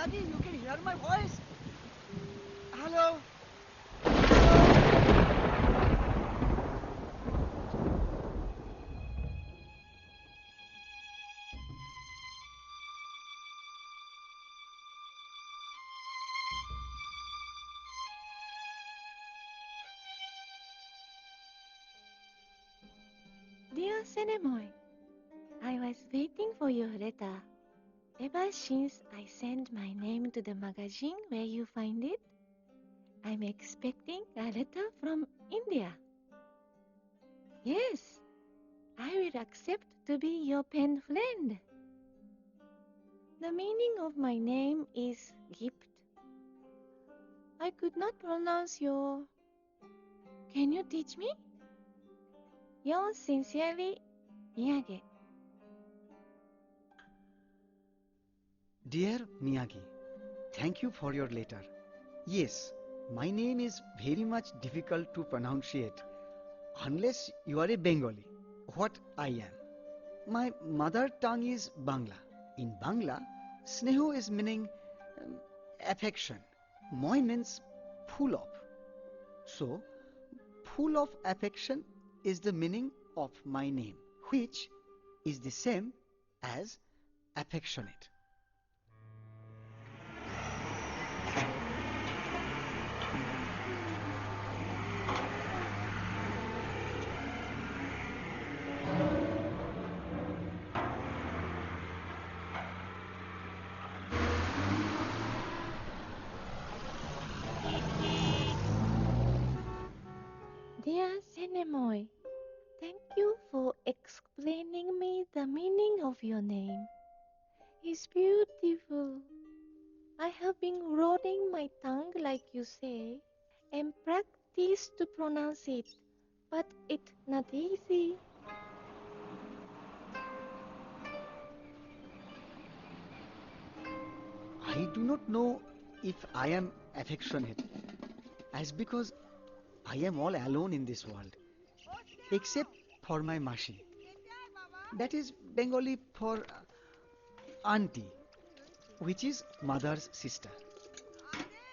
Miyagi, you can hear my voice? Hello? Hello? Dear Senemoy, I was waiting for your letter. Ever since I sent my name to the magazine where you find it, I'm expecting a letter from India. Yes, I will accept to be your pen friend. The meaning of my name is gift. I could not pronounce your... Can you teach me? Yours sincerely, Miyagi. Dear Miyagi, thank you for your letter. Yes, my name is very much difficult to pronunciate unless you are a Bengali, what I am. My mother tongue is Bangla. In Bangla, Sneho is meaning affection. Moi means full of. So, full of affection is the meaning of my name, which is the same as affectionate. Dear Senemoy, thank you for explaining me the meaning of your name. It's beautiful. I have been rolling my tongue like you say and practice to pronounce it, but it's not easy. I do not know if I am affectionate, as because I am all alone in this world, except for my Mashi. That is Bengali for auntie, which is mother's sister.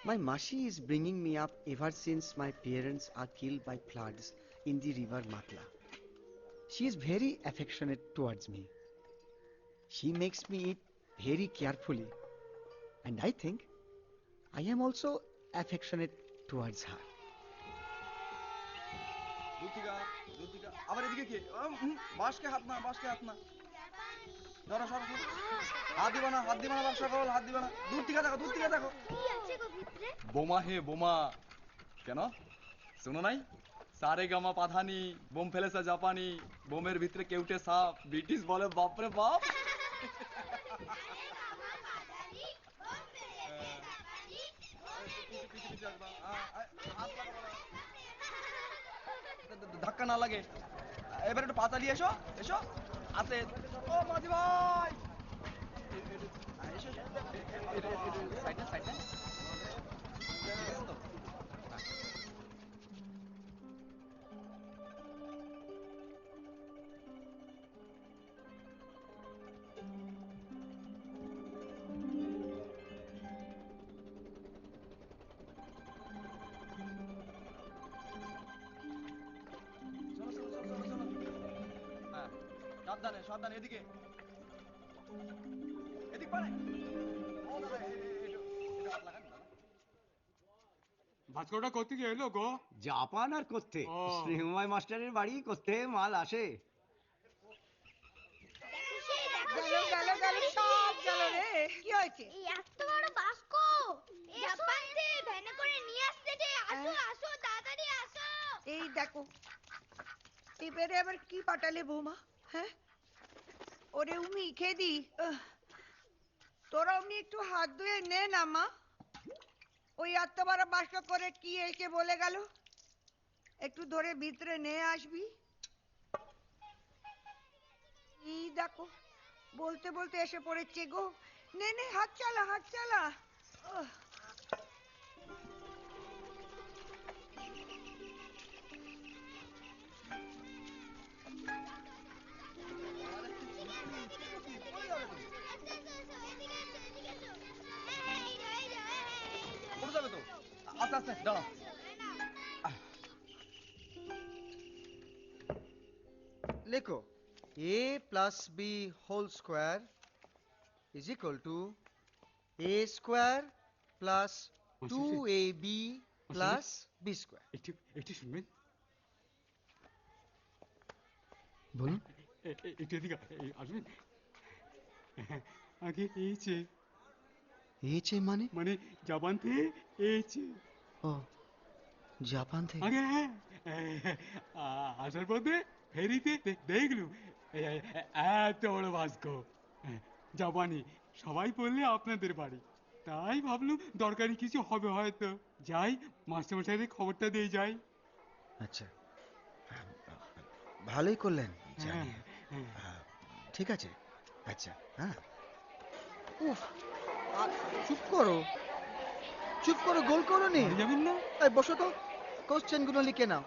My Mashi is bringing me up ever since my parents are killed by floods in the river Matla. She is very affectionate towards me. She makes me eat very carefully, and I think I am also affectionate towards her. দুতিকা দুতিকা আবার এদিকে কি বাসকে হাত না ধরো সরো হাত দিবা না ব্যবসা করো হাত দিবা না দূর থেকে দেখো কি আছে গো ভিতরে বোমা হে বোমা কেন শোনো নাই সারে গামা পাধানি বোম ফেলেছে জাপানি বোমের ভিতরে কেউটে সাপ ব্রিটিশ বলে বাপরে বাপ ধাক্কা না লাগে এবার একটু পাতা দিয়ে এসো আছে ও মাঝি ভাই এসো সাইডে সাবধানে এদিকে এদিক পারে ও দাদা এটা হাত লাগান দাদা ভাস্করটা করতে গিয়ে এলো গো জাপান আর করতে স্নেহময় মাস্টারের বাড়ি করতে মাল আসে গেল সব গেল রে কি হয়েছে এই এত বড় বাস্ক জাপান থেকে ভ্যানে করে নিয়ে আসছে যে আসো তাড়াতাড়ি আসো এই দেখো এবারে আবার কি পাঠালে বৌমা হ্যাঁ ওরে উমি খেদি তোরা উনি একটু হাত ধুয়ে নে না মা ওই এত বড় বাস্ক করে কি এসে বলে গেল একটু ধরে ভিতরে নিয়ে আসবি এই দেখো বলতে বলতে এসে পড়েছে গো নে হাত চালা আস্তে দাঁড়াও লেখো a plus b whole square is equal to a square plus 2ab plus b square. একটু একটু শুনবেন বলুন। একটু এদিকে আসবেন আগে এইছে এইচে মানে? মানে জাপান থেকে এইছে ও জাপান থেকে। আগে হ্যাঁ আসার পথে ফেরিতে দেখলুম এত বড় ভাস্ক জাপানি সবাই বললে আপনাদের বাড়ি তাই ভাবলুম দরকারি কিছু হবে হয়তো যাই মাস্টারমশাইদের খবরটা দিয়ে যাই আচ্ছা ভালোই করলেন জানি। হ্যাঁ ঠিক আছে আচ্ছা হ্যাঁ। উফ চুপ করো চুপ করো, গোল করো নি। বাড়ি যাবেন না এই বসো তো, কোশ্চেন গুলো লিখে নাও।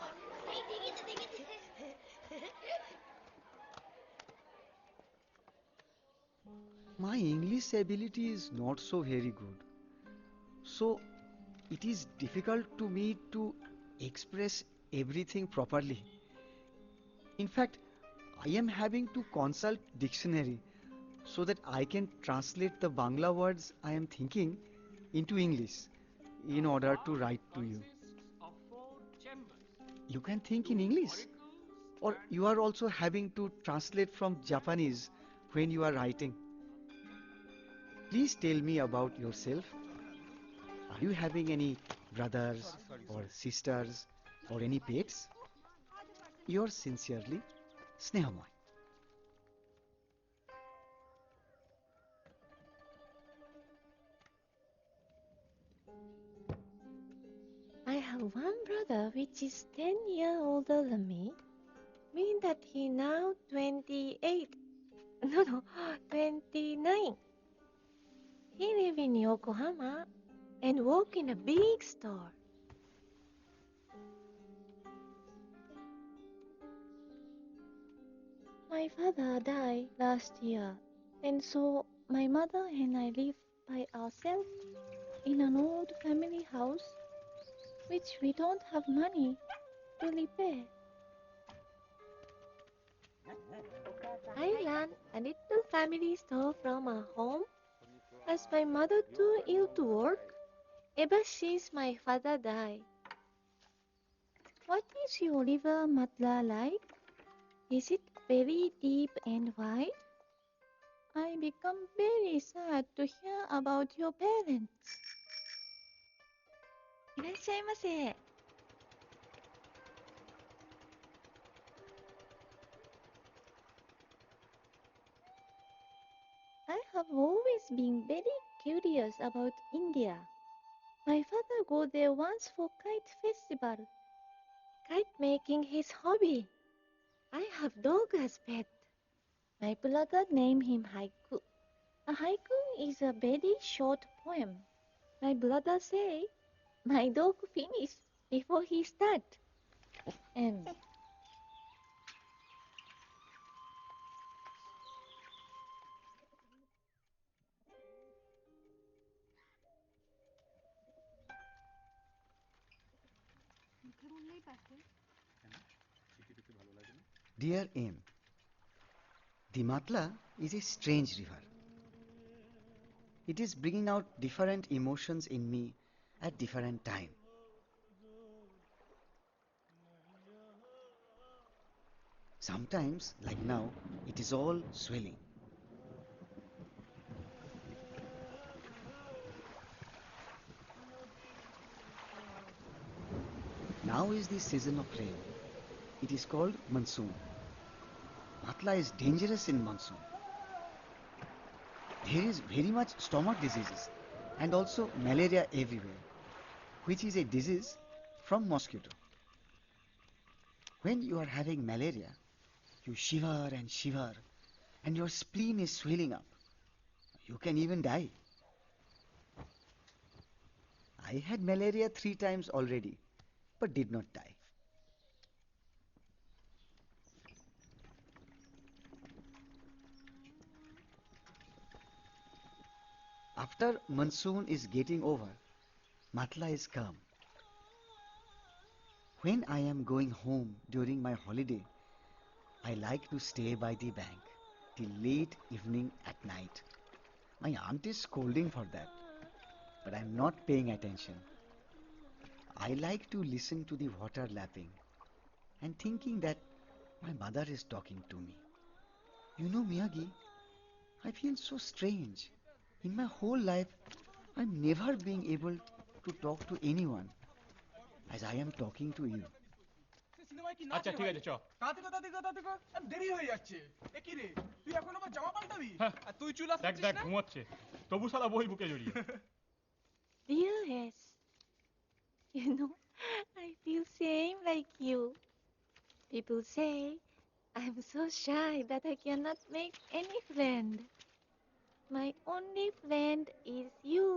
My English ability is not so very good, so it is difficult to me to express everything properly. In fact, I am having to consult dictionary so that I can translate the Bangla words I am thinking into English in order to write to you. You can think in English, or you are also having to translate from Japanese when you are writing. Please tell me about yourself. Are you having any brothers or sisters or any pets? Yours sincerely, Snehamoy. I have one brother which is 10 years older than me, mean that he now 28. No, 29. He live in Yokohama and work in a big store. My father died last year, and so my mother and I live by ourselves in an old family house which we don't have money to repair. I ran a little family store from our home as my mother too ill to work ever since my father died. What is your river Matla like? Is it very deep and wide? I become very sad to hear about your parents. いらっしゃいませ。I have always been very curious about India. My father go there once for kite festival. Kite making his hobby. I have dog as pet. My brother named him Haiku. A haiku is a very short poem. My brother say, my dog finish before he start. Dear M, the Matla is a strange river. It is bringing out different emotions in me at different time. Sometimes, like now, it is all swelling. Now is the season of rain. It is called monsoon. Matla is dangerous in monsoon. There is very much stomach diseases and also malaria everywhere, which is a disease from mosquito. When you are having malaria, you shiver and your spleen is swelling up. You can even die. I had malaria 3 times already, but did not die. After monsoon is getting over, Matla is calm. When I am going home during my holiday, I like to stay by the bank till late evening at night. My aunt is scolding for that, but I'm not paying attention. I like to listen to the water lapping and thinking that my mother is talking to me. You know, Miyagi, I feel so strange. In my whole life, I'm never being able to talk to anyone as I am talking to you. আচ্ছা ঠিক আছে চ দেরি হয়ে যাচ্ছে এ কি রে তুই এখন আবার জামা পাল্টাবি হ্যাঁ। আর তুই চুল দেখ দেখ ঘুমাচ্ছে তবু শালা বই বুকে জড়িয়ে Dear S, you know, I feel same like you. People say I'm so shy that I cannot make any friend. My only friend is you.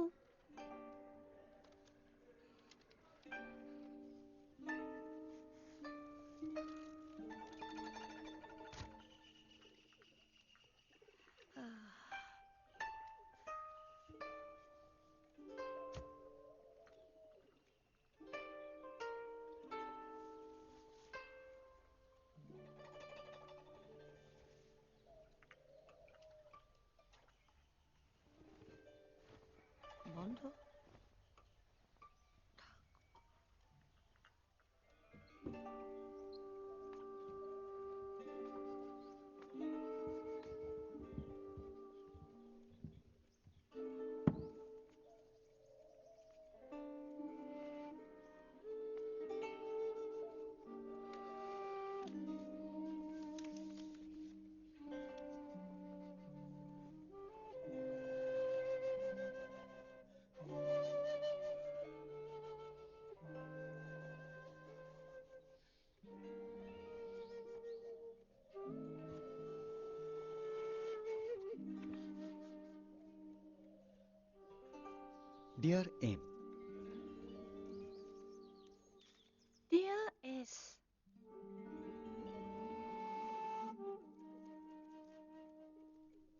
বন্ধ Dear M, Dear S,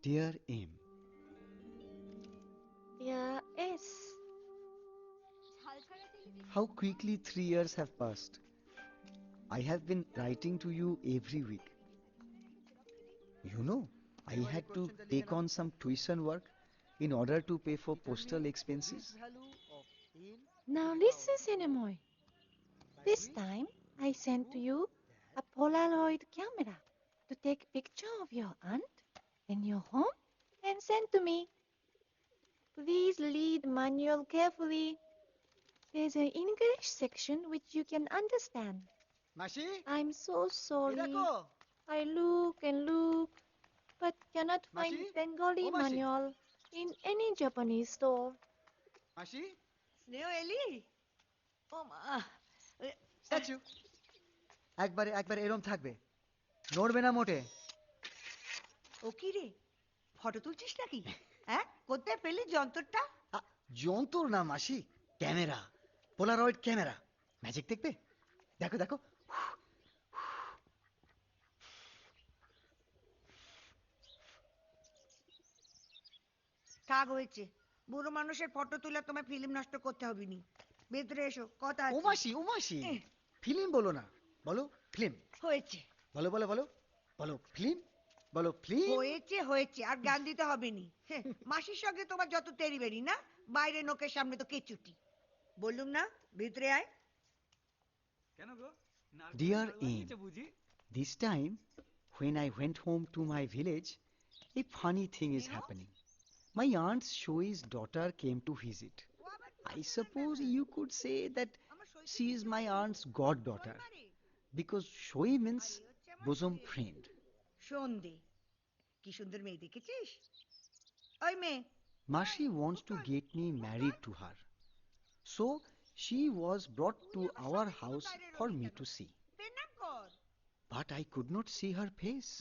dear M, Dear S, how quickly 3 years have passed. I have been writing to you every week. You know, I had to take on some tuition work in order to pay for postal expenses. now listen, Senemoy. This time I sent to you a Polaroid camera to take picture of your aunt and your home and send to me. Please read manual carefully. There's an English section which you can understand. Mashi, I'm so sorry. দেখো I look and look, but cannot find Mashi? Bengali Oh, Mashi. manual in any Japanese store. মাসি স্নেহ এলি ও মা statue একবারে একবারে এরম থাকবে নড়বে না মোটে ও কি রে ফটো তুলছিস নাকি হ্যাঁ কোথায় পেলি যন্ত্রটা যন্তর না মাসি ক্যামেরা পোলারয়েড ক্যামেরা ম্যাজিক দেখবে দেখো দেখো থাক হয়েছে বুড়ো মানুষের ফটো তুলে তোমার ফিল্ম নষ্ট করতে হবে নি ভেতরে এসো কথা ও আছে মাসি ফিল্ম বলো না বলো ফিল্ম হয়েছে বলো বলো বলো বলো ফিল্ম বলো ফিল্ম হয়েছে হয়েছে আর জ্ঞান দিতে হবে নি হ্যাঁ, মাসির সঙ্গে তোমার যত তেরি বেরি না বাইরে নোকের সামনে তো কেচুটি বললুম না ভিতরে আয় কেন গো Dear Aim, this time when I went home to my village, a funny thing is happening. My aunt Shoi's daughter came to visit. I suppose you could say that she is my aunt's goddaughter because Shoi means bosom friend. সন্ধে কি সুন্দর মেয়ে দেখেছিস ওই মেয়ে Mashi wants to get me married to her. So she was brought to our house for me to see. প্রণাম কর But I could not see her face,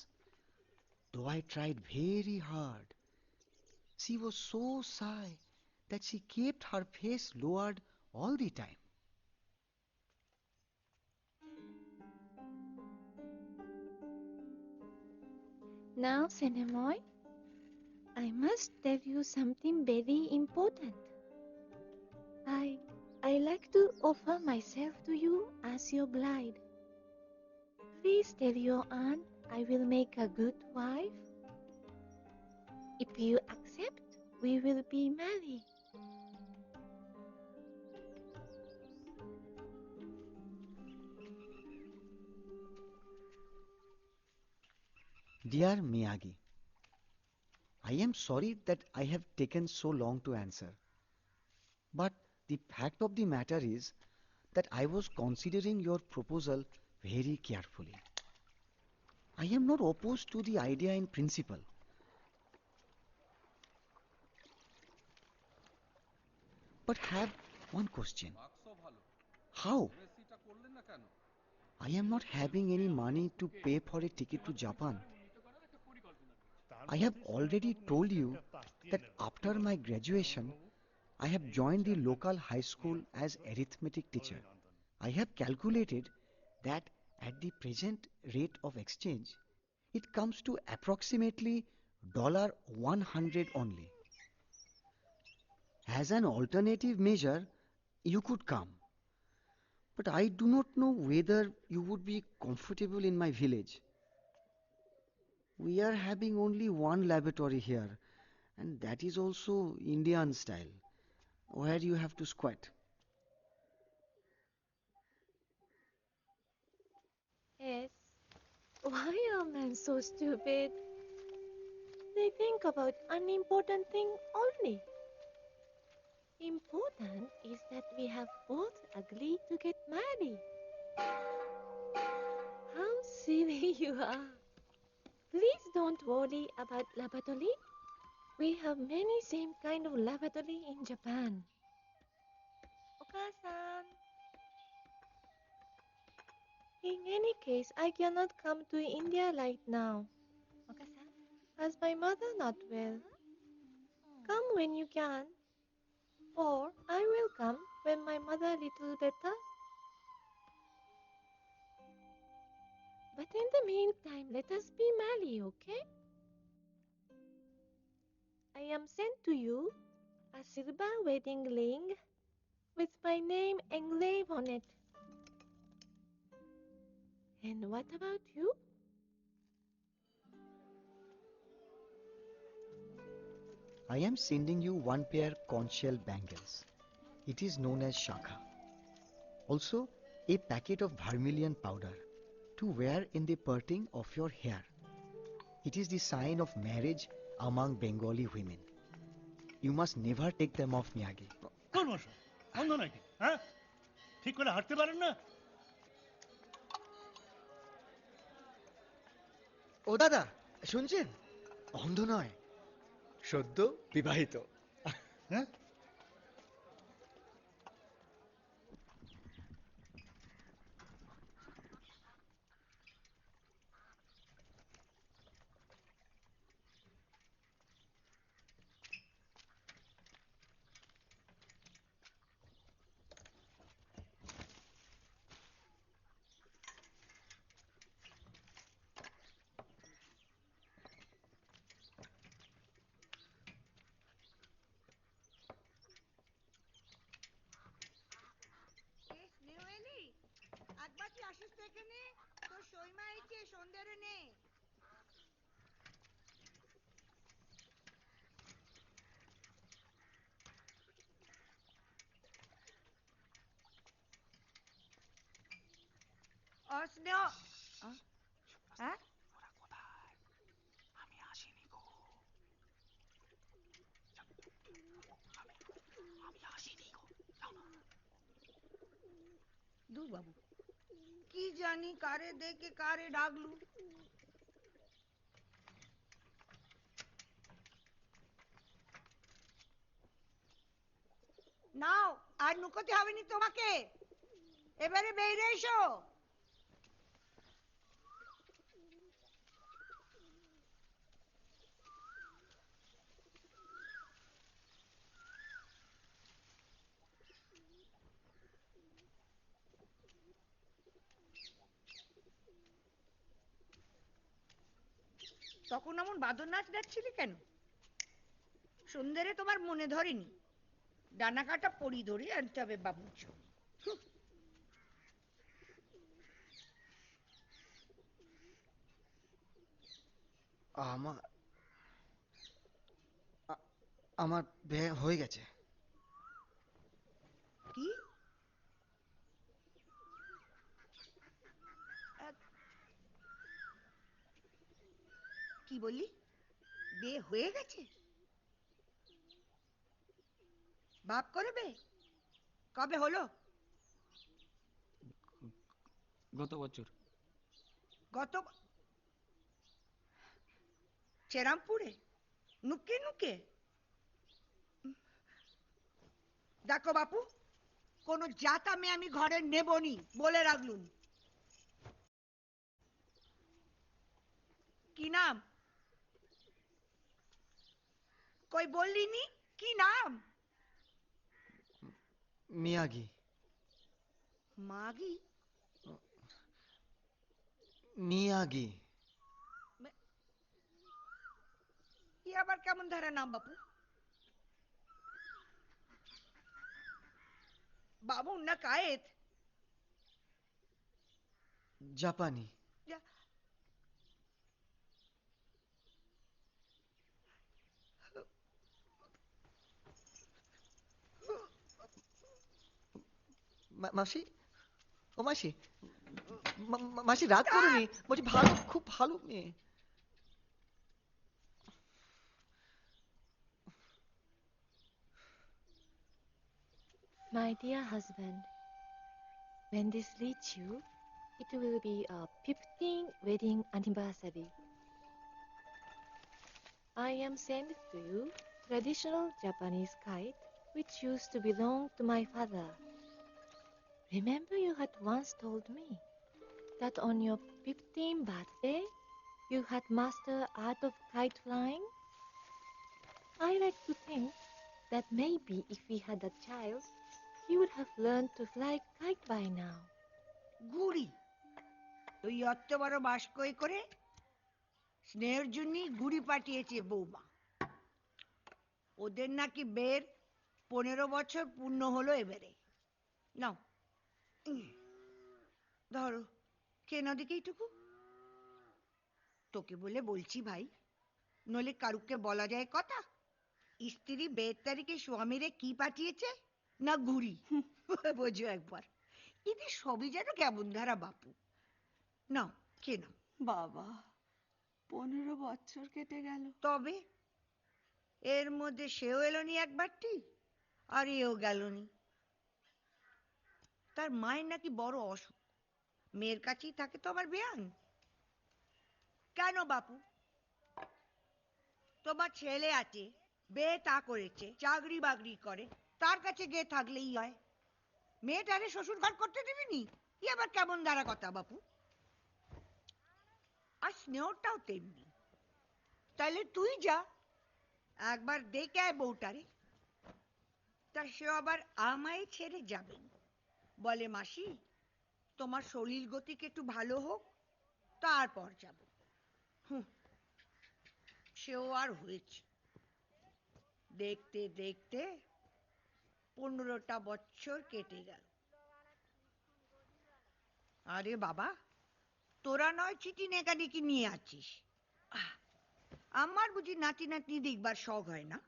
though I tried very hard. She was so shy that she kept her face lowered all the time. Now, Senemoy, I must tell you something very important. I like to offer myself to you as your bride. Please tell your aunt I will make a good wife. If you accept, we will be married. Dear Miyagi, I am sorry that I have taken so long to answer. But the fact of the matter is that I was considering your proposal very carefully. I am not opposed to the idea in principle. But have one question. How? I am not having any money to pay for a ticket to Japan. I have already told you that after my graduation, I have joined the local high school as arithmetic teacher. I have calculated that at the present rate of exchange, it comes to approximately $100 only. As an alternative measure, you could come. But I do not know whether you would be comfortable in my village. We are having only one lavatory here, and that is also Indian style, where you have to squat. Yes. Why are men so stupid? They think about unimportant things only. Important is that we have both agreed to get married. How silly you are. Please don't worry about lavatory. We have many same kind of lavatory in Japan. Okasan. In any case, I cannot come to India right now. Okasan, as my mother not well. Come when you can. Or I will come when my mother little better. But in the meantime, let us be married, okay? I am sent to you a silver wedding ring with my name engraved on it. And what about you? I am sending you one pair conch shell bangles. It is known as shakha. Also, a packet of vermilion powder to wear in the parting of your hair. It is the sign of marriage among Bengali women. You must never take them off, Miyagi. কোন মশাই অন্ধ নাকি হ্যাঁ ঠিক করে হাঁটতে পারেন না ও দাদা, শুনছেন? অন্ধ নয়, সদ্য বিবাহিত। হ্যাঁ স্নেহ এলি একবার কি আসিস তো এখানে তোর সইমা এইছে সন্ধ্যেরে নে স্নেহ হ্যাঁ দূর বাবু কি জানি কারে দেখে কারে ডাকলু নাও আর নুকোতে হবে নি তোমাকে এবারে বেরিয়ে এসো তখন এমন বাদর নাচ নাচছিলি কেন সন্ধ্যেরে তোমার মনে ধরেনি ডানা কাটা পড়ি ধরে আনতে হবে বাবুর জন্য। আমার আমার বিয়ে হয়ে গেছে। কি কি বললি? বিয়ে হয়ে গেছে? বাপ করবে? কবে হলো? গত বছর। গত চেরামপুরে নুকে নুকে? দেখো বাপু, কোনো জাতা মেয়ে আমি ঘরে নেবনি, বলে রাখলুম। কি নাম? কই বললি নি? কি নাম? মিয়াগি। মাগি? মিয়াগি। কি আবার কেমন ধারা নাম বাপু? বাবু না কায়েত? জাপানি। মাসি, ও মাসি, মাসি রাগ করোনি, বলছি ভালো, খুব ভালো মেয়ে। My dear husband, when this reaches you, it will be a 15th wedding anniversary. I am sending to you traditional Japanese kite which used to belong to my father. Remember you had once told me that on your 15th birthday you had mastered art of kite flying? I like to think that maybe if we had a child, he would have learned to fly kite by now. গুড়ি? তুই অত বড় বাস্কই করে স্নেহের জন্যই গুড়ি পাঠিয়েছে বৌমা। ওদের নাকি বের 15 বছর পূর্ণ হলো এবারে। নাও ধরো, খেয়ে না দিকে এইটুকু। তোকে বলে বলছি ভাই, নইলে কারুকে বলা যায় কথা? স্ত্রী বের তারিখে স্বামীরে কি পাঠিয়েছে? না ঘুড়ি। বোঝো একবার, এদের সবই যেন কেমন ধারা বাপু। নাও খেয়ে নাও। বাবা, 15 বছর কেটে গেল। তবে এর মধ্যে সেও এলোনি একবারটি, আর এও গেলনি। তার মায়ের নাকি বড় অসুখ, মেয়ের কাছেই থাকে তো আমার বেয়ান। কেন বাপু, তোমার ছেলে আছে, বিয়ে তা করেছে, চাকরি বাকরি করে, তার কাছে গিয়ে থাকলেই হয়। মেয়েটারে শ্বশুর ঘর করতে দিবিনি? ই আবার কেমন দ্বারা কথা বাপু? আর স্নেহটাও তেমনি। তাহলে তুই যা, একবার দেখে আয় বউটারে। তা সে আবার আমায় ছেড়ে যাবে, বলে মাসি তোমার শরীর গতিক একটু ভালো হোক, তারপর যাব। সেও আর হয়েছে। দেখতে দেখতে 15টা বছর কেটে গেল। আরে বাবা, তোরা নয় চিঠি নেকানিকি নিয়ে আছিস, আমার বুঝি নাতি নাতনি দেখবার শখ হয় না?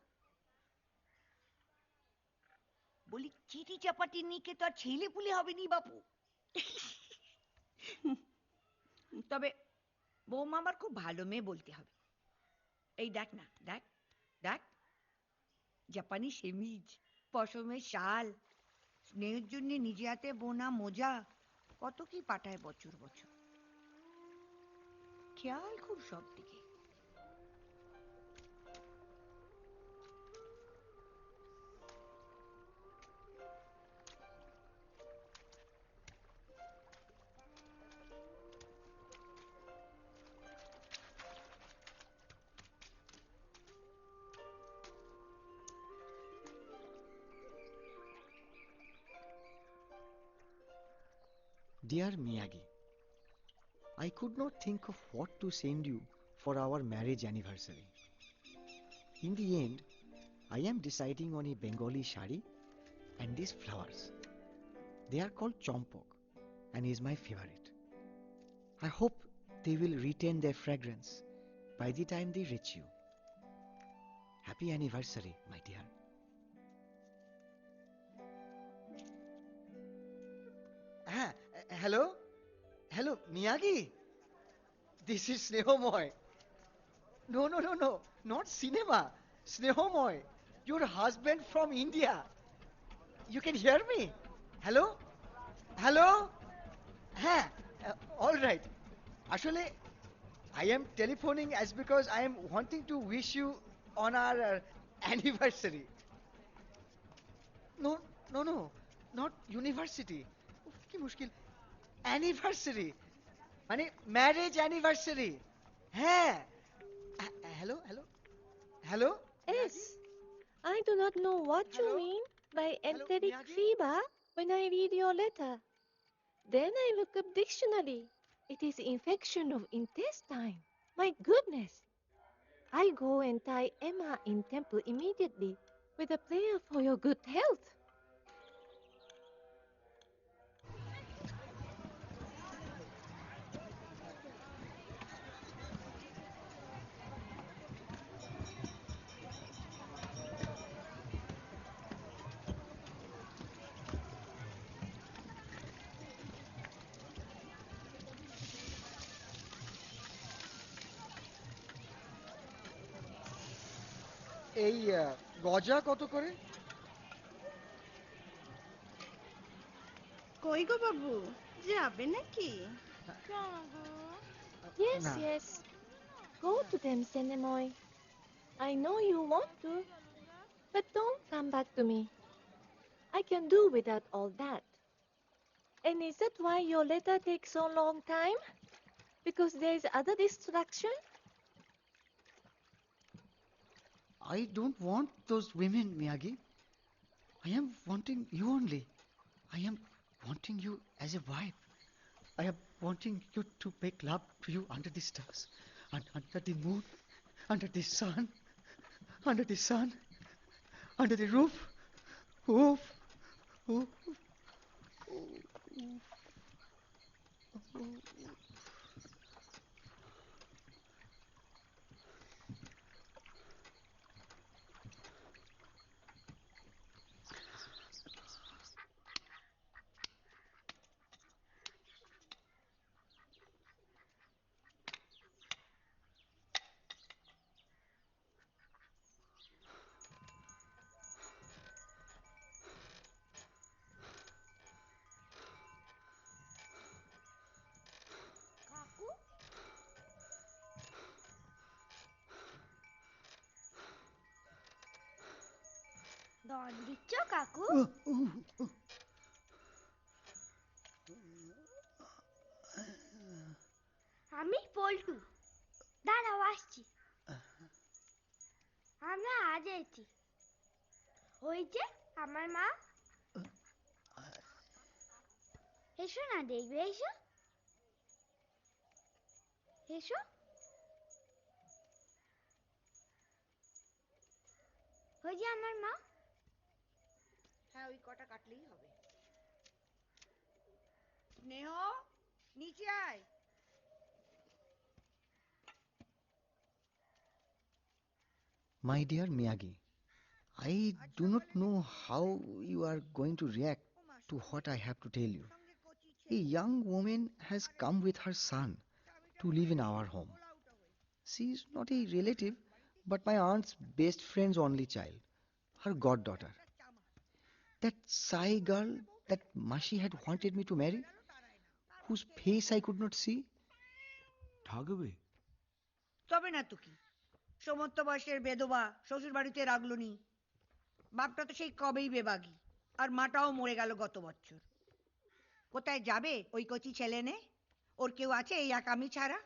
বলি চিঠি চাপাটি নিকে তো আর ছেলে পুলে হবে নি বাপু। তবে বৌমা আমার খুব ভালো মেয়ে বলতে হবে। এই দেখ না, দেখ দেখ, জাপানি সেমিজ, পশমের শাল, স্নেহের জন্য নিজে হাতে বোনা মোজা, কত কি পাঠায় বছর বছর। খেয়াল খুব সব দিকে। Dear Miyagi, I could not think of what to send you for our marriage anniversary. In the end, I am deciding on a Bengali shari And these flowers, they are called chompok and is my favorite. I hope they will retain their fragrance by the time they reach you. Happy anniversary, my dear. Hello? Hello, Miyagi? This is Snehomoy. No, no, no, no. Not cinema. Snehomoy. Your husband from India. You can hear me? Hello? Hello? All right. Actually, I am telephoning as because I am wanting to wish you on our anniversary. No, no, no. Not university. উফ, কি মুশকিল anniversary মানে marriage anniversary হ্যাঁ hello hello hello Yes, I do not know what you Hello? mean by Hello, enteric Miyagi? fever when I read your letter. Then I look up dictionary. It is infection of intestine. My goodness. I go and tie Emma in temple immediately with a prayer for your good health. এই গজা কত করে কই গো বাবু, যাবে নাকি? Yes, না yes. Go to them, Senemoy. I know you want to, but don't come back to me. I can do without all that. And is that why your letter takes so long time? Because there is other distraction? I don't want those women, Miyagi. I am wanting you only. I am wanting you as a wife. I am wanting you to make love to you under the stars, and under the moon, under the sun, under the sun, under the roof. Oof, oof, কাকু দন দিচ্ছ কাকু আমি পল্টু দাঁড়াও আসছি আমরা আজ এসেছি ওই যে আমার মা এসো না দেখবে এসো এসো ওই যে আমার মা হ্যাঁ ওই কটা কাটলেই হবে স্নেহ নিচে আয় My dear Miyagi, I do not know how you are going to react to what I have to tell you. A young woman has come with her son to live in our home. She is not a relative, but my aunt's best friend's only child, her goddaughter. That shy girl that Mashi had wanted me to marry, whose face I could not see. ঠগবে? তবে না তো কি সমস্ত বয়সের বেদবা শ্বশুর বাড়িতে রাখলো নি বাপটা তো সেই কবেই বেবাগী আর মাটাও মরে গেল গত বছর কোথায় যাবে ওই কচি ছেলে নে ওর কেউ আছে এই এক আমি ছাড়া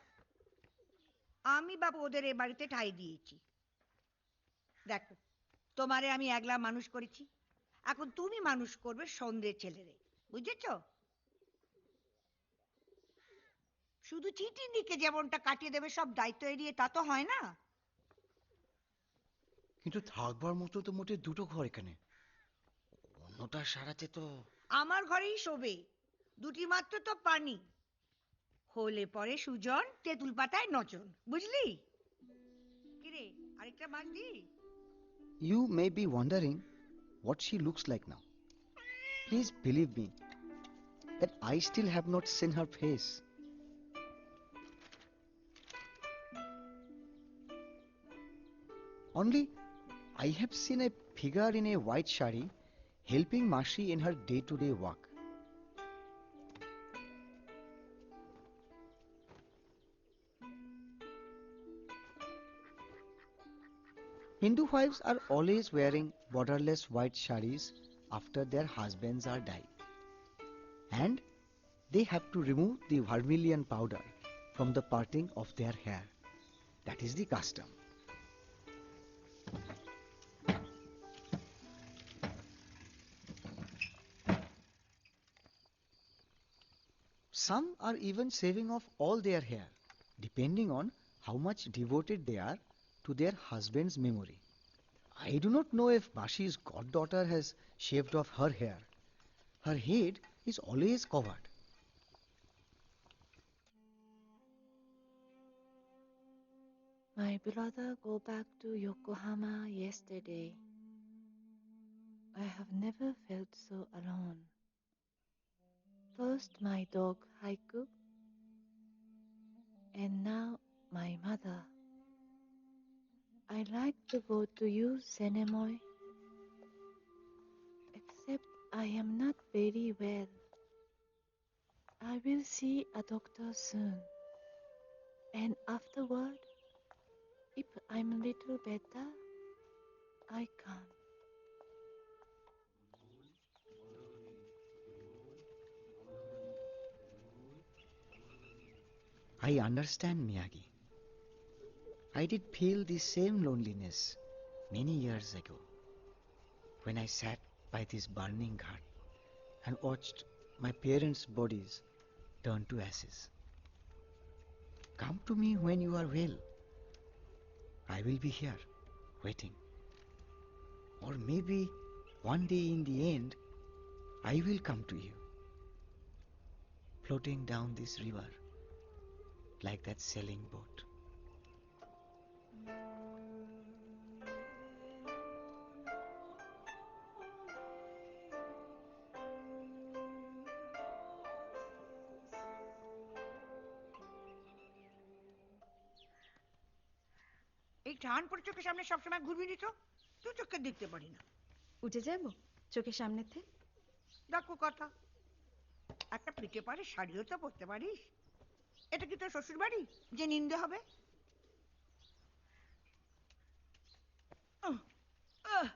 আমি বাপ ওদের এ বাড়িতে ঠাঁই দিয়েছি দেখো তোমারে আমি একলা মানুষ করেছি এখন তুমি মানুষ করবে সন্ধ্যের ছেলেরে বুঝেছ শুধু চিঠির দিকে যেমনটা কাটিয়ে দেবে সব দায়িত্ব এড়িয়ে তা তো হয় না কিন্তু থাকবার মতো তো মোটে দুটো ঘর এখানে মোটা সারাতে তো আমার ঘরেই শোবে, দুটি মাত্র তো পানি হলে পরে সুজন তেঁতুল পাতায় নচন, বুঝলি? কিরে, আরেকটা মাছ দি? You may be wondering what she looks like now. Please believe me that I still have not seen her face. Only I have seen a figure in a white sari helping Mashi in her day-to-day work. Hindu wives are always wearing borderless white saris after their husbands are died. And they have to remove the vermilion powder from the parting of their hair. That is the custom. Some are even shaving off all their hair, depending on how much devoted they are to their husband's memory. I do not know if Bashi's goddaughter has shaved off her hair. Her head is always covered. My brother go back to Yokohama yesterday. I have never felt so alone. First my dog Haiku, and now my mother. I like to go to you, Senemoy, except I am not very well. I will see a doctor soon, and afterward, if I'm a little better, I come. I understand, Miyagi. I did feel the same loneliness many years ago when I sat by this burning ghat and watched my parents' bodies turn to ashes. Come to me when you are well. I will be here, waiting. Or maybe one day in the end, I will come to you, floating down this river like that sailing boat. এই টান পড়ে চোখের সামনে সবসময় ঘুরবি নি তো, তুই চোখকে দেখতে পারি না। উঠে যাব চোখের সামনেতে? দেখো কথা, একটা পিঠে পারে শাড়িও তো পরতে পারিস। এটা কি তোর শ্বশুর বাড়ি যে নিন্দে হবে? আহ, আহ।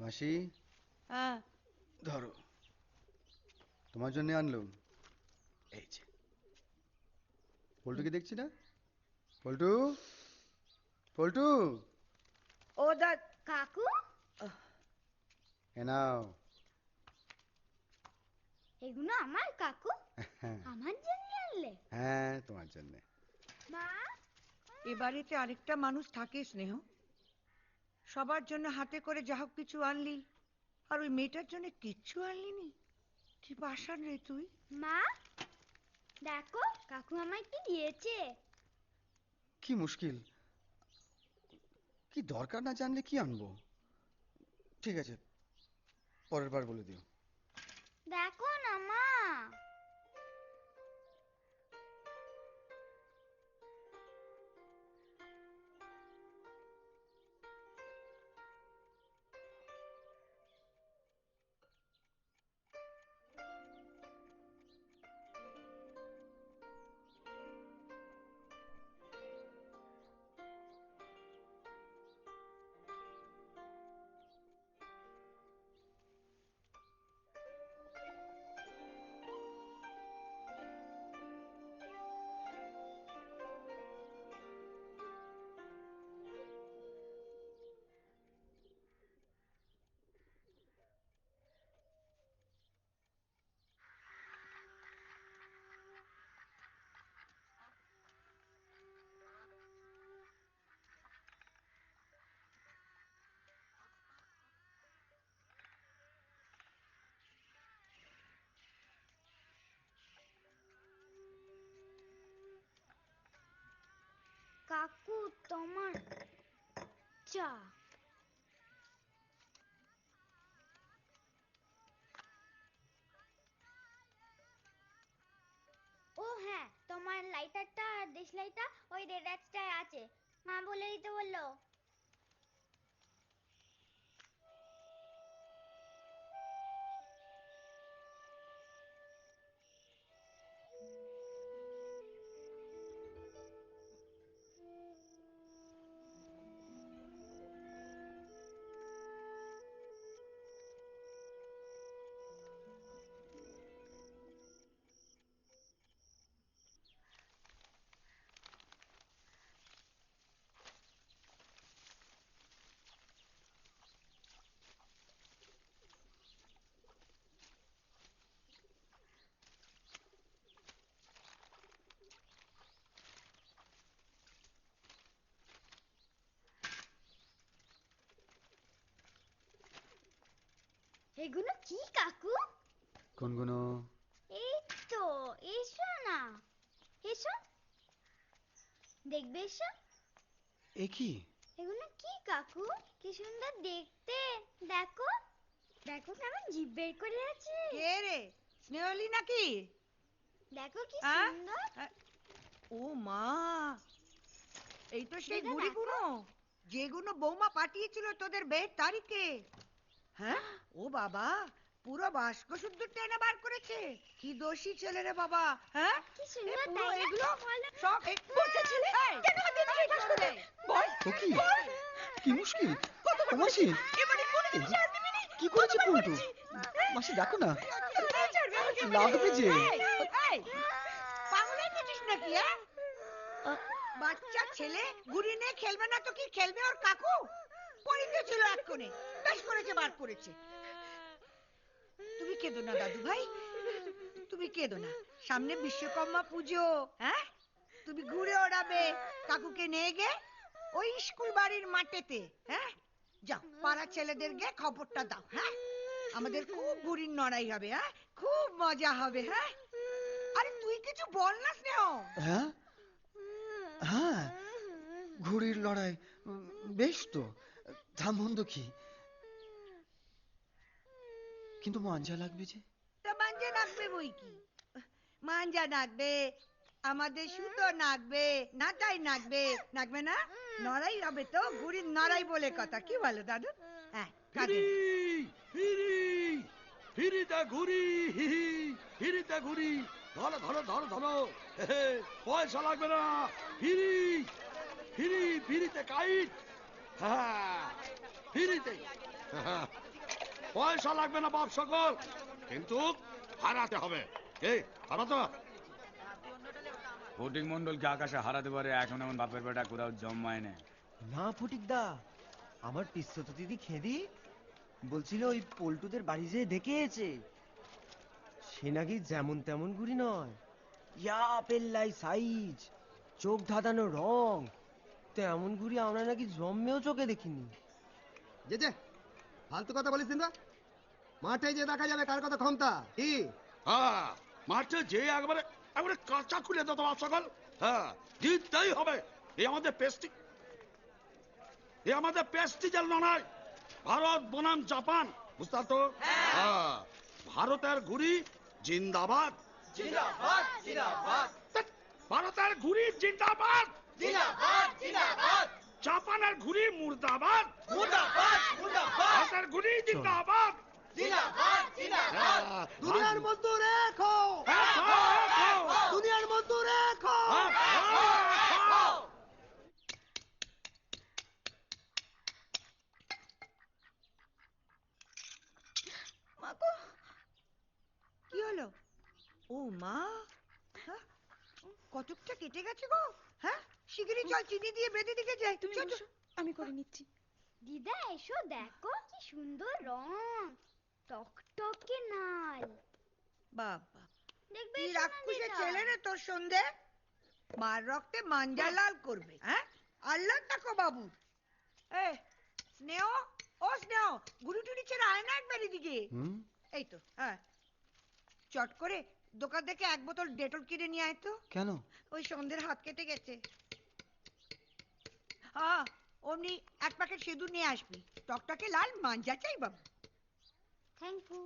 মাসি, হ্যাঁ, ধরো, তোমার জন্য আনলুম। এই যে পল্টুকে দেখছি না? পল্টু, পল্টু, ও দা কাকু, এ নাও। এগুলো আমার কাকু? আমার জন্য আনলে? হ্যাঁ, তোমার জন্য। মা, এ বাড়িতে আরেকটা মানুষ থাকে স্নেহ, সবার জন্য হাতে করে যা হোক কিছু আনলি, আর ওই মেয়েটার জন্য কিচ্ছু আনলি নি। তুই পাষাণ রে তুই। মা দেখো কাকু আমায় কি দিয়েছে। কি মুশকিল, কি দরকার না জানলে কি আনবো? ঠিক আছে, পরের বার বলে দিও। দেখো না মা। কাকু তোমার চা। ও হ্যাঁ, তোমার লাইটারটা আর দেশলাইটা ওই রেড অ্যাক্সটায় আছে, মা বলে দিতে বললো। এগুলো কি কাকু? কোনগুলো? এই তো, এসো না, এসো দেখবে, এসো। এ কি? এগুলো কি কাকু? কি সুন্দর দেখতে, দেখো দেখো কেমন জিভ বের করে আছে। কে রে, স্নেহলি নাকি? দেখো কি হ্যাঁ? সুন্দর। ও মা, এই তো সেই দিদা, ঘুড়িগুলো যেগুলো বৌমা পাঠিয়েছিল তোদের বিয়ের তারিখে। হ্যাঁ, ও বাবা, পুরো বাস্ক শুদ্ধ টেনে বার করেছে। কি দোষী ছেলে রে বাবা। হ্যাঁ, কি সুন্দর, এ পুরো তাই না? এগুলো বলো। সব বলছে ছেলে, কেন হাতে ধরে কাজ করবে? বল, ও কি? বল। কি মুশকিল? কতবার ও মাসি, এবারে কোনো জিনিস আর দিবি না। কি করেছে কতবার পল্টু? বলেছি? মাসি দেখো না, ছাড়বে আমাকে বলে। লাগবে যে। এই, পাগল হয়ে গেছিস নাকি? বাচ্চা ছেলে ঘুড়ি নিয়ে খেলবে না তো কি খেলবে ওর কাকু? পড়িতে ছিল এক কোণে, বেশ করেছে বার করেছে। তুমি কেঁদো না দাদু ভাই, তুমি কেঁদো না। সামনে বিশ্বকর্মা পুজো, হ্যাঁ, তুমি ঘুরে ওড়াবে কাকুকে নিয়ে গে ওই স্কুল বাড়ির মাঠেতে। হ্যাঁ, যাও পাড়া ছেলেদের গে খবরটা দাও। হ্যাঁ, আমাদের খুব ঘুড়ির লড়াই হবে। হ্যাঁ, খুব মজা হবে। হ্যাঁ, আরে তুই কিছু বল না স্নেহ। হ্যাঁ হ্যাঁ, ঘুড়ির লড়াই, বেশ তো, তা মন্দ কি? কিন্তু মাঞ্জা লাগবে যে। তা মাঞ্জা নাকবে বই কি, মাঞ্জা নাকবে, আমাদের সুতো নাকবে, নাটাই নাকবে, নাকবে না? নড়াই হবে তো, ঘুড়ির নড়াই বলে কথা। কি বলো দাদু? হ্যাঁ, কাঁদে ফিরিতে ঘুরি, ফিরিতে ঘুরি, ধরো ধরো ধরো ধরো, পয়সা লাগবে না। ফিরি ফিরি, ফিরিতে কাইট, হ্যাঁ ফিরিতে, পয়সা লাগবে না বাপ সকল, কিন্তু হারাতে হবে। এই হারাতো ফটিক মন্ডলকে আকাশে হারাতে পারে এখন এমন বাপের বেটা কোথাও জন্মায় না। না ফটিক দা, আমার পিস্তত দিদি খেদি বলছিল ওই পল্টুদের বাড়ি যেয়ে দেখেছে, সে নাকি যেমন তেমন ঘুড়ি নয়, ইয়া পেল্লাই সাইজ, চোখ ধাঁধানো রং, তেমন ঘুড়ি আমরা নাকি জন্মেও চোখে দেখিনি। যে ফালতু কথা বলিস না, মাঠে যে দেখা যাবে কার কথা ক্ষমতা কি। হ্যাঁ, মাঠে যে একবারে একবারে কাঁচা খুলে দাও বাপ সকল, হ্যাঁ জিততেই হবে, এই আমাদের পেস্টি। এ আমাদের প্রেস্টিজের লড়াই। ভারত বনাম জাপান, বুঝতে তো? হ্যাঁ, ভারতের ঘুড়ি জিন্দাবাদ জিন্দাবাদ জিন্দাবাদ ভারতের ঘুড়ি জিন্দাবাদ জিন্দাবাদ জিন্দাবাদ জাপানের ঘুড়ি মুর্দাবাদ মুর্দাবাদ মুর্দাবাদ ভারতের ঘুড়ি জিন্দাবাদ জিন্দাবাদ জিন্দাবাদ দুনিয়ার মজদুর এক হও, দুনিয়ার মজদুর এক হও। মাগো, কি হলো? ও মা, হ্যাঁ? কতকটা কেটে গেছে গো। হ্যাঁ, শিগগিরই চল চিনি দিয়ে বেঁধে দিকে যাই। তুমি আমি করে নিচ্ছি। দিদা এসো, দেখো কি সুন্দর রং, টকটকে লাল। বাবা, দেখবে কি এসো না রাক্ষসের দিদা। ছেলে রে তোর সন্ধে। মার রক্তে মাঞ্জা লাল করবে। হ্যাঁ, আল্লাহ তাকো বাবু। এ স্নেহ, ও স্নেহ, গুরু টুরি ছেড়ে আয় না একবার এদিকে। এই তো, হ্যাঁ, চট করে দোকান থেকে এক বোতল ডেটল কিনে নিয়ে আয় তো। কেন? ওই সন্ধ্যের হাত কেটে গেছে। হ্যাঁ, অমনি এক প্যাকেট সিঁদুর নিয়ে আসবি। টকটকে লাল মাঞ্জা চাই বাবু। Thank you.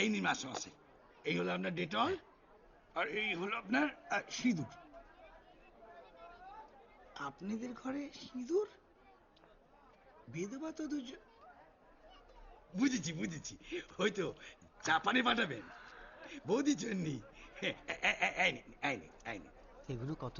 এই নিন মাস্টারমশাই, এই হলো আপনার ডেটল আর এই হলো আপনার সিঁদুর। আপনাদের ঘরে সিঁদুর? বিধবা তো দুজন। বুঝেছি বুঝেছি, হয়তো জাপানে পাঠাবেন বৌদির জন্য। এগুলো কত?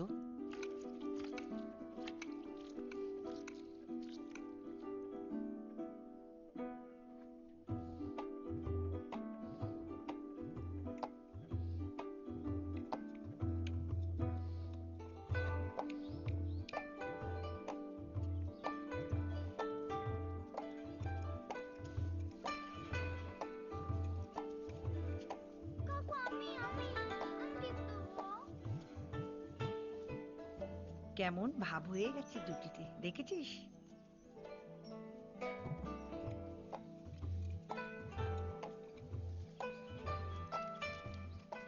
কাকু আমি টিপ দেবো। কেমন ভাব হয়ে গেছে দুটিতে, দেখেছিস?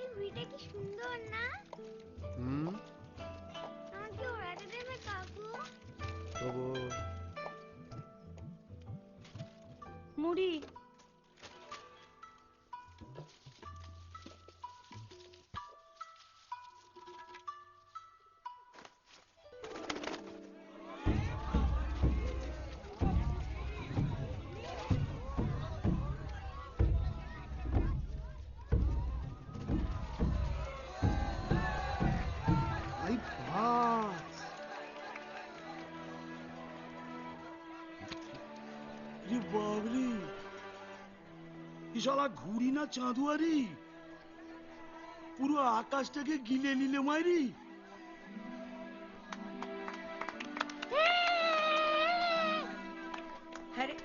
এই ঘুড়িটা কি সুন্দর না? আমাকে ওড়াতে দেবে কাকু? তবু মুড়ি। আই বাস, বাবরি, শালা ঘুড়ি না চাঁদুয়ারি, পুরো আকাশটাকে গিলে নিলে মাইরি। হ্যাঁ রে,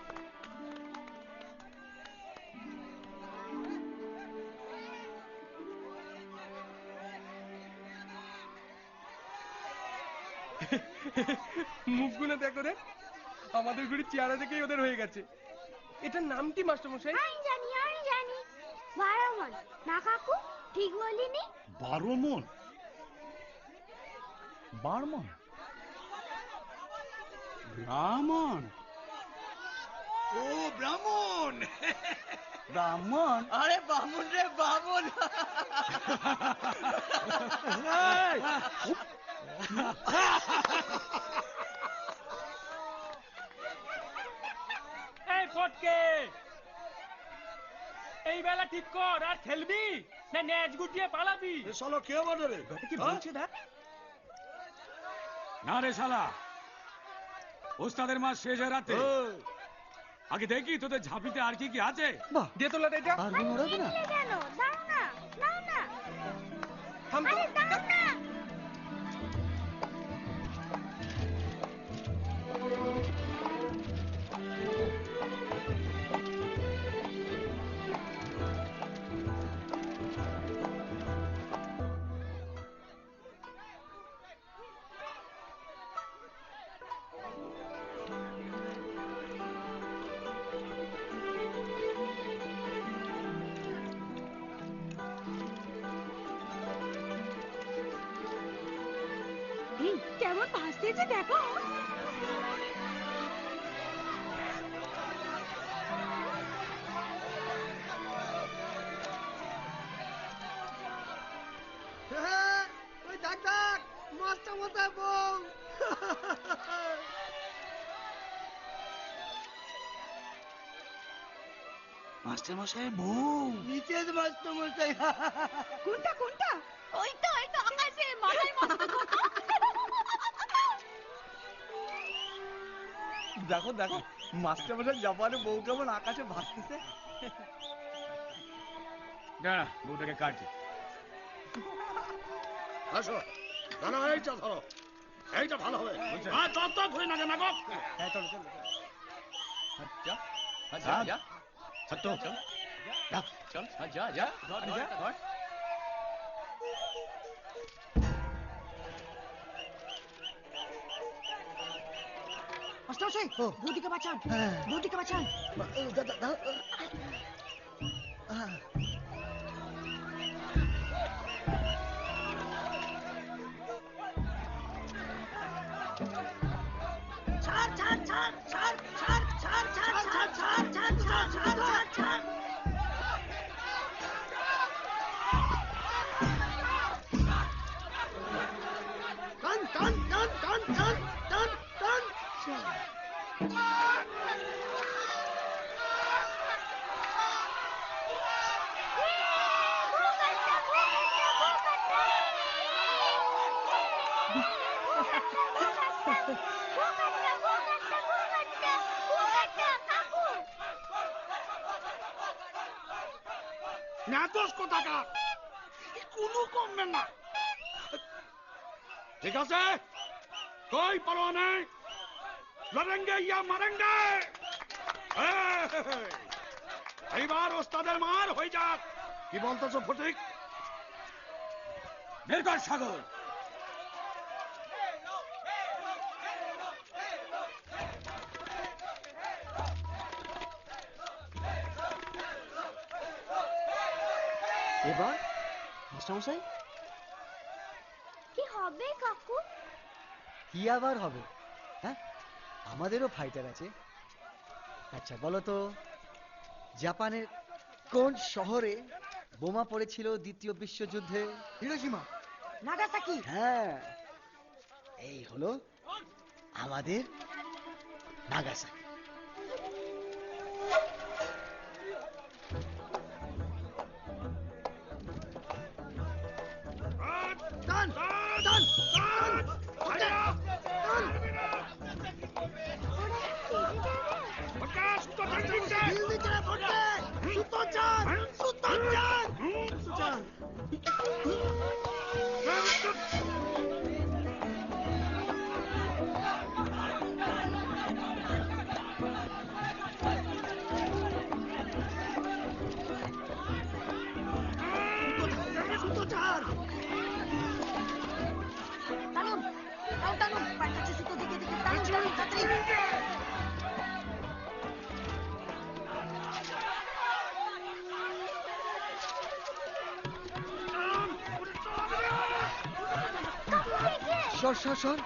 মুখগুলো দেখো রে, আমাদের ঘুড়ি চেহারা দেখেই ওদের হয়ে গেছে। এটার নাম কি মাস্টারমশাই? আমি জানি 12 মণ। না কাকু, ঠিক বলিনি? 12 মণ? 12 মণ? ব্রাহ্মণ? ও ব্রাহ্মণ, ব্রাহ্মণ? আরে বামুন রে বামুন। এই ফটকে, এই বেলা ঠিক কর, আর খেলবি না ন্যাচ গুটিয়ে পালাবি? এ শালা কে বাজে রে? কি বলছে দেখ। না রে শালা, ওস্তাদের মাস শেষ হয়ে রাতে আগে দেখি তোদের ঝাঁপিতে আর কি কি আছে। বাহ, দে তোলা এটা। আর গুণ ওড়াবে না? কেন? দাও না, দাও না। থাম তো। আরে দাও না। কেমন ভাসতেছে দেখো। মাস্টারমশাই বউ। মাস্টারমশাই বউ। নিচের মাস্টারমশাই। কোনটা কোনটা? ওই তো আকাশে মাথায় মস্ত খোকা। দেখো দেখো মাস্টারমশাই জাপানে বউ কেমন আকাশে ভাসতেছে। দাঁড়া বউটাকে কাটছি। আসো দাঁড়া, এইটা ধরো, এইটা ভালো হবে। আর তত ঘুরে না কেন গো? হ্যাঁ চলো চলো যা আচ্ছা যা হতো চল চল যা যা ধর যা ধর। মাস্টারমশাই বৌদিকে বাঁচান, বৌদিকে বাঁচান। ছাড় ছাড় ছাড় ছাড় ছাড় ছাড় ছাড় ছাড় ছাড় ছাড় ছাড় ছাড় ছাড় ছাড়। টান টান টান টান টান টান টান। নাতস কোথাকার, কোনো কমবেন না। ঠিক আছে, কই পরোয়া নেই, লড়েঙ্গে ইয়া মারেঙ্গে। এইবার ওস্তাদের মার হয়ে যাক। কি বলতেছো ফটিক? বের কর সাগর। এবার মাস্টারমশাই কি হবে কাকু? কি আবার হবে? হ্যাঁ, আমাদেরও ফাইটার আছে। আচ্ছা বলো তো, জাপানের কোন শহরে বোমা পড়েছিল দ্বিতীয় বিশ্বযুদ্ধে? হিরোশিমা। নাগাসাকি। হ্যাঁ, এই হলো আমাদের নাগাসাকি। টান টান টান টান। ঢিল দিচ্ছে রে ফটকে। সুতো চান, সুতো চান, সুতো চান। সুতো চান। টানুন টানুন টানুন, পায়ের কাছে সুতো দিকে দিকে টানুন টানুন তাড়াতাড়ি। সর সর সর।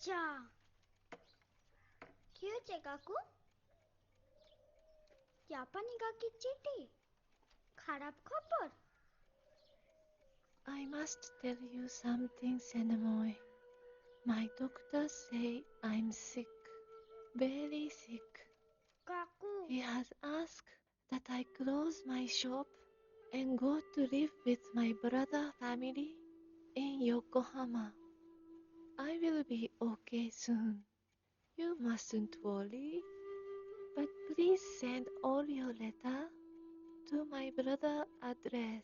যা কি হয়েছে কাকু? জাপানি কাকির চিঠি? খারাপ খবর? I must tell you something, Senemoy. My doctors say I'm sick, very sick. কাকু He has asked that I close my shop and go to live with my brother family in Yokohama. I will be okay soon. You mustn't worry, but please send all your letter to my brother address.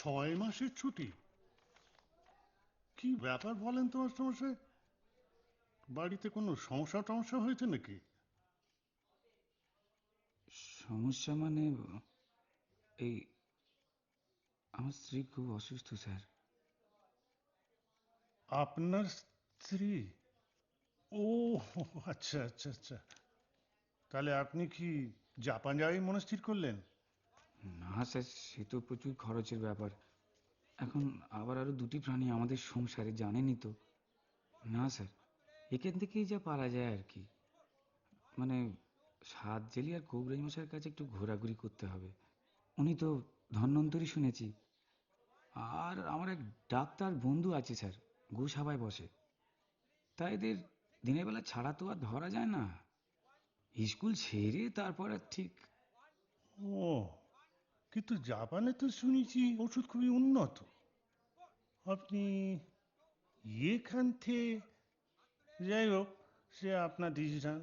6 মাসের ছুটি? কি ব্যাপার বলেন তো মাস্টারমশাই? বাড়িতে কোনো সমস্যা টমস্যা হয়েছে নাকি? সমস্যা মানে এই আমার স্ত্রী খুব অসুস্থ স্যার। আপনার স্ত্রী? ও আচ্ছা আচ্ছা আচ্ছা। তাহলে আপনি কি জাপান যাওয়াই মনস্থির করলেন? না স্যার, সে তো প্রচুর খরচের ব্যাপার। এখন আবার আরো 2টি প্রাণী আমাদের সংসারে, জানেনই তো। না স্যার, এখান থেকেই যা পারা যায় আর কি। মানে সাত জেলি আর কবরাই মশাইয়ের কাছে একটু ঘোরাঘুরি করতে হবে। উনি তো ধন্বন্তরী শুনেছি। আর আমার এক ডাক্তার বন্ধু আছে স্যার, গোসাবায় বসে। তাই এদের দিনের বেলা ছাড়া তো আর ধরা যায় না। স্কুল ছেড়ে তারপর আর ঠিক। ও, কিন্তু জাপানে তো শুনেছি ওষুধ খুবই উন্নত। আপনি এখান থেকে, যাই হোক, সে আপনার ডিসিশন।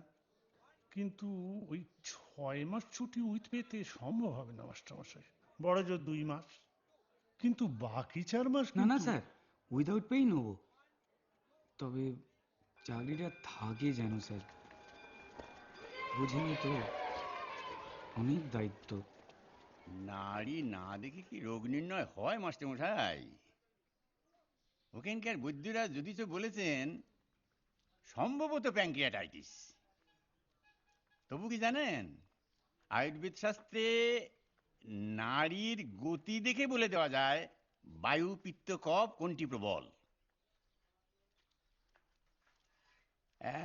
কিন্তু ওই 6 মাস ছুটি উইথ পেতে সম্ভব হবে না মাস্টারমশাই। বড় জোর 2 মাস, কিন্তু বাকি 4 মাস না না কিন্তু। স্যার, উইদাউট পেই নেব। তবে চাকরিটা থাকে যেন স্যার, বুঝিনি তো, অনেক দায়িত্ব। নাড়ি না দেখে কি রোগ নির্ণয় হয় মাস্টারমশাই? ওখানকার বৈদ্যরা যদিচ বলেছেন সম্ভবত প্যাঙ্ক্রিয়াটাইটিস। তবু কি জানেন, আয়ুর্বেদ শাস্ত্রে নাড়ির গতি দেখে বলে দেওয়া যায় বায়ু, পিত্ত, কফ কোনটি প্রবল।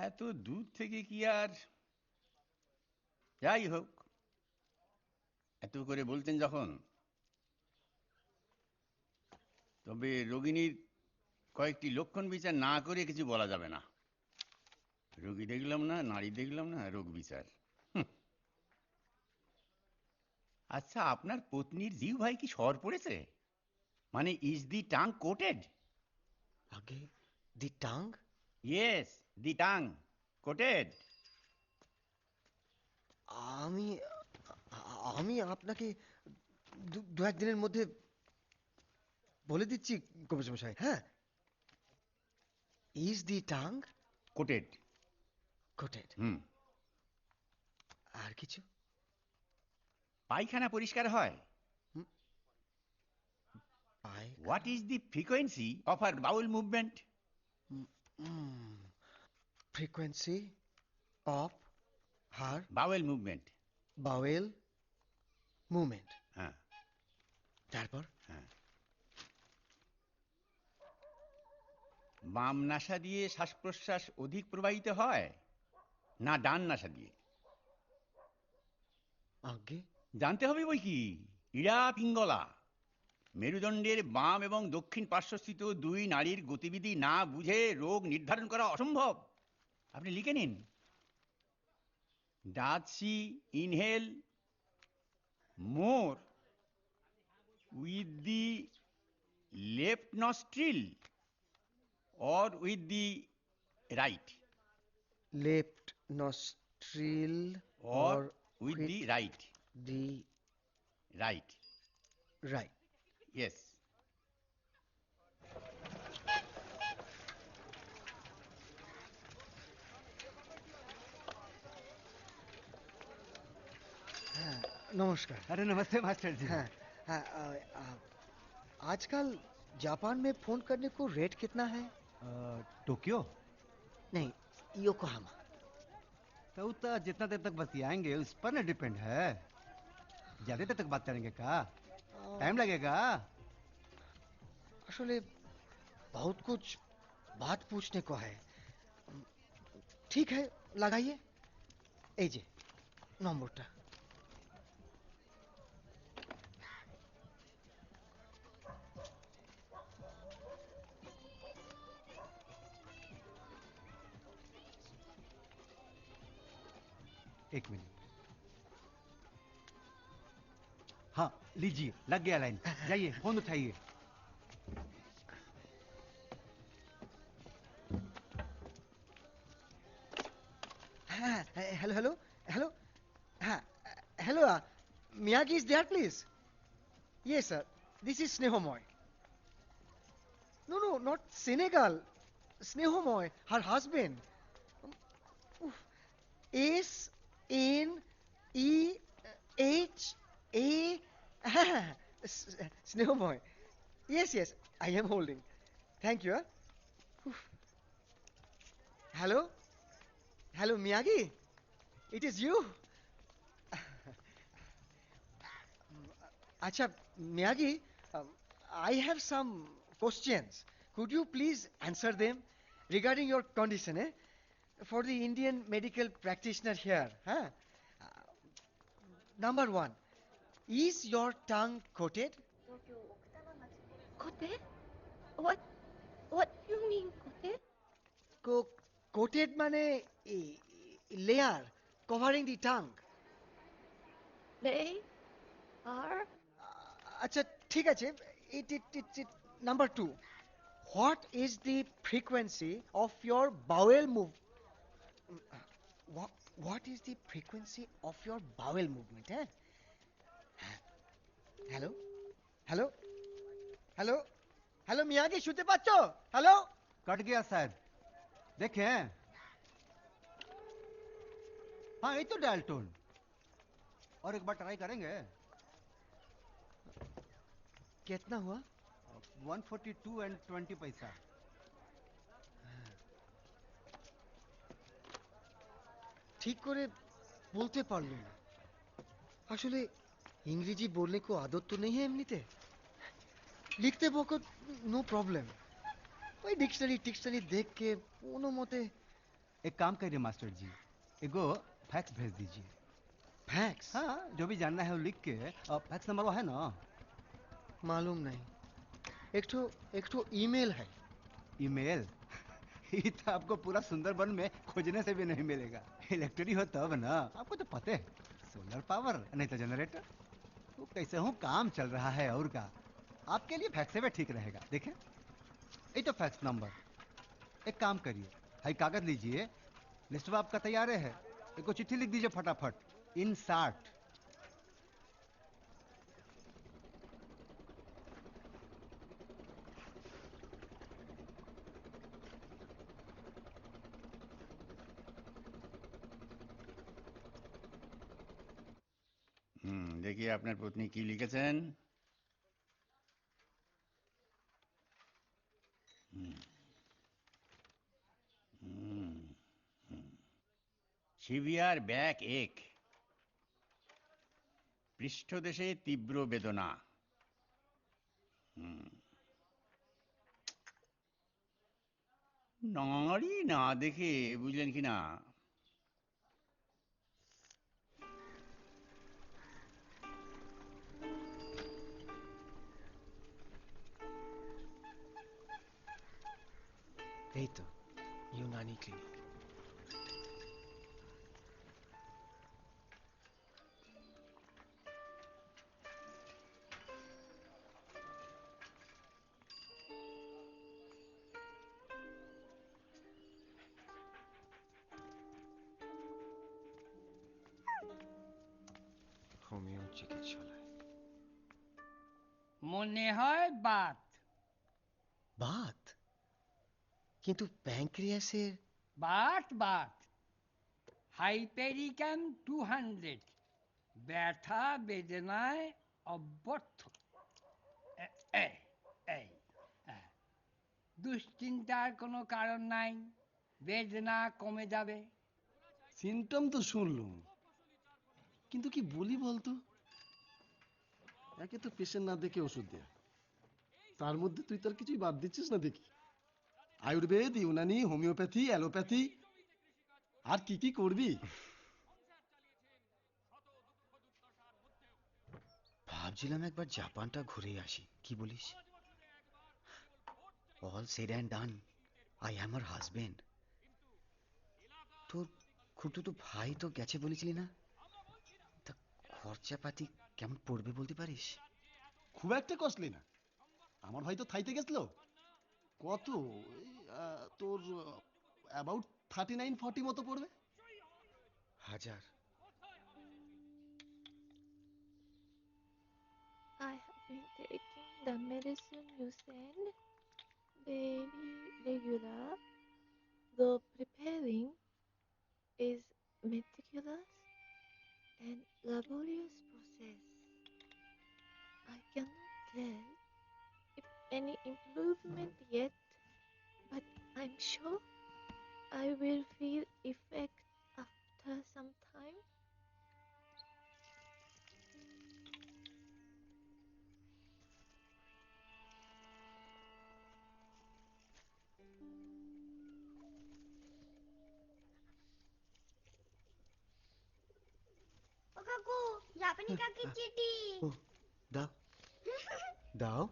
এত দূর থেকে কি আর, যাই হোক, এত করে বলতেন যখন, তবে রোগিণীর কয়েকটি লক্ষণ বিচার না করে কিছু বলা যাবে না। রোগী দেখলাম না, নারী দেখলাম না, রোগ বিচার। আচ্ছা, আপনার পত্নীর জিহ্বার ভাই কি সর পড়েছে? মানে ইজ দি টাং কোটেড? আগে দি টাং? ইয়েস, দি টাং কোটেড। আমি আমি আপনাকে দু একদিনের মধ্যে বলে দিচ্ছি কবিরাজ মশাই। হ্যাঁ, is the tongue coated? Coated. আর কিছু? পায়খানা পরিষ্কার হয়? What is the frequency of our bowel movement? Frequency of her bowel movement. Bowel movement. হ্যাঁ, তারপর? হ্যাঁ, বাম নাসা দিয়ে শ্বাস প্রশ্বাস অধিক প্রবাহিত হয় না ডান নাসা দিয়ে? আগে জানতে হবে বই কি। ইড়া পিঙ্গলা, মেরুদণ্ডের বাম এবং দক্ষিণ পার্শ্বস্থিত 2 নাড়ির গতিবিধি না বুঝে রোগ নির্ধারণ করা অসম্ভব। আপনি লিখে নিন। Does she inhale more with the left nostril or with the right? Left nostril or with the right? The right. Right. Yes. हाँ, नमस्कार। अरे नमस्ते मास्टर जी। हाँ, हाँ, आजकल जापान में फोन करने को रेट कितना है? टोक्यो? नहीं, योकोहामा। तो जितना देर तक बतियाएंगे उस पर ना डिपेंड है। ज्यादा देर तक बात करेंगे का? टाइम लगेगा। আসলে बहुत कुछ बात पूछने को है। ठीक है, लगाइए। এই যে নম্বরটা। एक मिनट। हाँ लीजिए, लग गया लाइन। जाइए फोन उठाइए। হ্যাঁ, হ্যালো হ্যালো হ্যালো। হ্যাঁ, hello, Miyagi is there please? Yes sir, this is Snehamoy. No no, not Senegal, Snehamoy, her husband. SNEHA। হ্যাঁ, Snehamoy. Yes yes, I am holding. Thank you. Hello hello Miyagi, it is you. আচ্ছা Miyagi, I have some questions. Could you please answer them regarding your condition, for the Indian medical practitioner here? Huh? Number one, is your tongue coated? Coated? What do you mean coated? Coated মানে layer covering the tongue. They are? আচ্ছা ঠিক আছে। Number two, what is the frequency of your bowel move? What is the frequency of your bowel movement? Hello hello hello hello Miyagi, শুনতে পাচ্ছ? Hello. Cut गया शायद, देखें। हाँ यही तो डायल टोन। और एक बार ट्राई करेंगे। कितना हुआ? 142 and 20 पैसा। ঠিক করে বলতে পারলো না। আসলে ইংরেজি बोलने को आदत तो नहीं है एमनीते। लिखते বকো नो प्रॉब्लम। ওই डिक्शनरी देख के कोनो मते। एक काम करिए मास्टर जी, एगो फैक्स भेज दीजिए। फैक्स? हाँ, जो भी जानना है वो लिख के। और फैक्स नंबर वो है ना? मालूम नहीं। एक ठो ईमेल है। ईमेल? ये तो आपको पूरा सुंदरबन में खोजने से भी नहीं मिलेगा। इलेक्ट्रिक हो तब ना। आपको तो पता है, सोलर पावर नहीं तो जनरेटर। तो कैसे हूँ काम चल रहा है और का। आपके लिए फैक्स में ठीक रहेगा। देखें, ये तो फैक्स नंबर। एक काम करिए, हाई कागज लीजिए, लिस्ट आपका तैयार है। एक चिट्ठी लिख दीजिए फटाफट, इन 60। देखिए আপনার পত্নী কি লিখেছেন। সিভিয়ার ব্যাক এক, পৃষ্ঠদেশে তীব্র বেদনা। নাড়ি না দেখে বুঝলেন কি না। এই তো ইউনানি ক্লিনিক। হোমিও চিকিৎসালয়। মনে হয় বাত। বাত? কিন্তু প্যানক্রিয়াসের। বাত হাইপেরিক্যান 200, ব্যথা বেদনায় অব্যর্থ। এই দুশ্চিন্তার কোনো কারণ নাই, বেদনা কমে যাবে। সিমটম তো শুনলুম, কিন্তু কি বলি বলতো। একে তো পেশেন্ট না দেখে ওষুধ দেয়া, তার মধ্যে তুই তার কিছুই বাদ দিচ্ছিস না দেখি। আয়ুর্বেদ, ইউনানি, হোমিওপ্যাথি, অ্যালোপ্যাথি, আর কি কি করবি? ভাবছিলাম একবার জাপানটা ঘুরে আসি, কি বলিস? All shed and done, I am her husband. তোর খুড়তুতো ভাই তো গেছে বলেছিলি না? তা খরচাপাতি কেমন পড়বে বলতে পারিস? খুব একটা কস্টলি না। আমার ভাই তো থাইতে গেছিল। কত তোর অ্যাবাউট 39-40 মতো পড়বে। 1000? I have been taking the medicine you send very regular, though preparing is meticulous and laborious process. I cannot tell if any improvement yet, but I'm sure I will feel effect after some time. ও কাকু, জাপানি কাকির চিঠি। ও দাও দাও।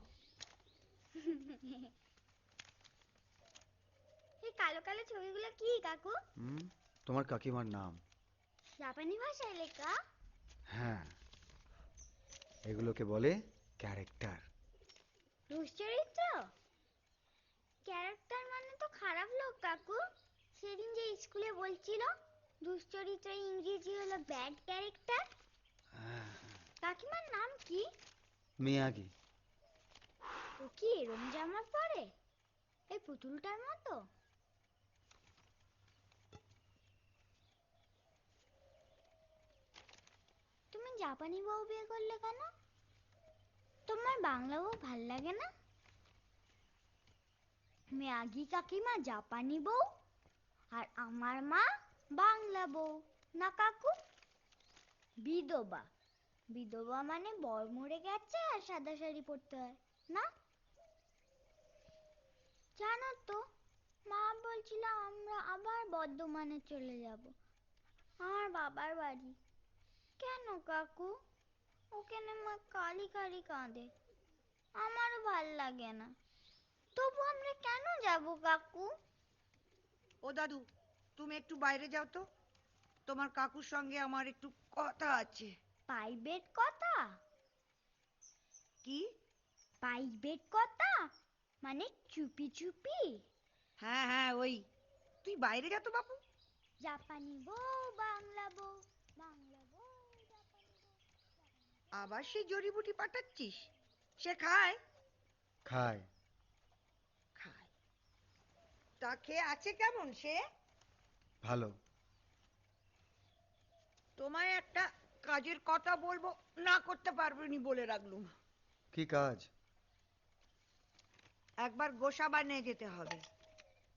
এই কালো কালো ছবিগুলো কি কাকু? তোমার কাকিমার নাম। জাপানি ভাষায় লেখা? হ্যাঁ, এগুলোকে বলে ক্যারেক্টার। দুশ্চরিত্র? ক্যারেক্টার মানে তো খারাপ লোক কাকু। সেদিন যে স্কুলে বলছিল দুশ্চরিত্রের ইংরেজি হলো ব্যাড ক্যারেক্টার। কাকিমার নাম কি? মিয়াগি। ও কি এরম জামা পরে? এই পুতুলটার মতো? তুমি জাপানি বউ বিয়ে করলে কেন? তোমার বাংলা বউ ভাল লাগে না? মিয়াগি কাকিমা জাপানি বউ আর আমার মা বাংলা বউ না কাকু? বিধবা। বিধবা মানে বর মরে গেছে আর সাদা শাড়ি পরতে হয় না? জানো তো, মা বলছিল আমরা আবার বর্ধমানে চলে যাব, আমার বাবার বাড়ি। কেন কাকু? ওখানে মা কালি কালি কাঁদে, আমারও ভাল লাগে না। তবু আমরা কেন যাব কাকু? ও দাদু, তুমি একটু বাইরে যাও তো, তোমার কাকুর সঙ্গে আমার একটু কথা আছে। প্রাইভেট কথা? কি প্রাইভেট কথা মানে চুপি চুপি? হ্যাঁ হ্যাঁ ওই, তুই বাইরে যা তো বাপু। জাপানি বউ বাংলা বউ, বাংলা বউ জাপানি বউ। আবার সেই জড়িবুটি পাঠাচ্ছিস? সে খায়? খায়। খায়। তা খেয়ে আছে কেমন সে? ভালো। তোমায় একটা কাজের কথা বলবো, না করতে পারবেনি বলে রাখলুম। কি কাজ? একবার গোসাবা যেতে হবে।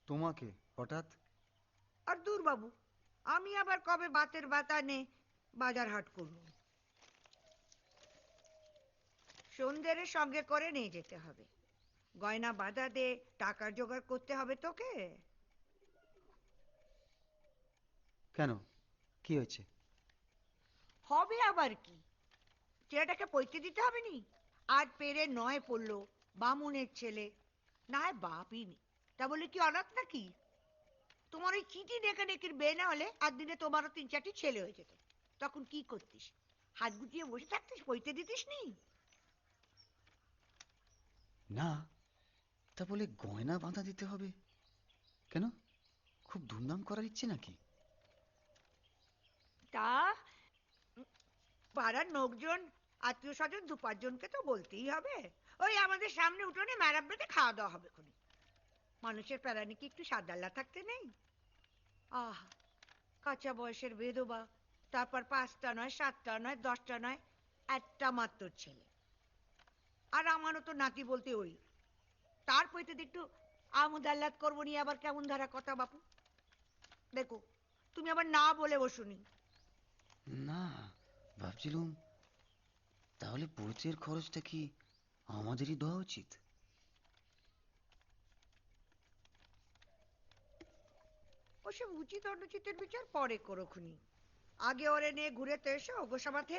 তোমাকে হঠাৎ? আর দূর বাবু, আমি আবার কবে বাতের বাতা নে বাজার হাট করব। সন্ধ্যের সঙ্গে করে নিয়ে যেতে হবে। গয়না বাঁধা দে, টাকার জোগাড় করতে হবে তোকে। কেন, কি হয়েছে? হবে আবার কি, ছেলেটাকে পৈতে দিতে হবে নি। আজ পেরে নয় পড়লো, বামুনের ছেলে, না হয় বাপই নেই, তা বলে কি অনাথ নাকি? তোমার ওই চিঠি ডেকে ডেকে বিয়ে না হলে আর দিনে তোমারও 3-4টি ছেলে হয়ে যেত। তখন কি করতিস? হাত গুটিয়ে বসে থাকতিস, পৈতে দিতিস নি? না, তা বলে গয়না বাঁধা দিতে হবে কেন? খুব ধুমধাম করার ইচ্ছে নাকি? তা পাড়ার লোকজন, আত্মীয় স্বজন 2-5 জনকে তো বলতেই হবে। ওই আমাদের সামনে উঠোনে ম্যারাব্রেতে খাওয়া দাওয়া হবে খুনি। মানুষের প্রাণে কি একটু সাদাল্লা থাকতে নেই? আহ, কাঁচা বয়সের বেধবা, তারপর 5টা নয় 7টা নয় 10টা নয়, একটা মাত্র ছেলে। আর আমারও তো নাতি বলতে ওই, তার পৈতে একটু আমোদ আহ্লাদ করবো নি, আবার কেমন ধারা কথা বাপু। দেখো, তুমি আবার না বলে বসুনি। না, ভাবছিলুম তাহলে পৈতের খরচটা কি আমাদেরই দেওয়া উচিত? ওসব উচিত অনুচিতের বিচার পরে করোখুনি, আগে ওরে নিয়ে ঘুরে তো এসো ওগো সমাথে।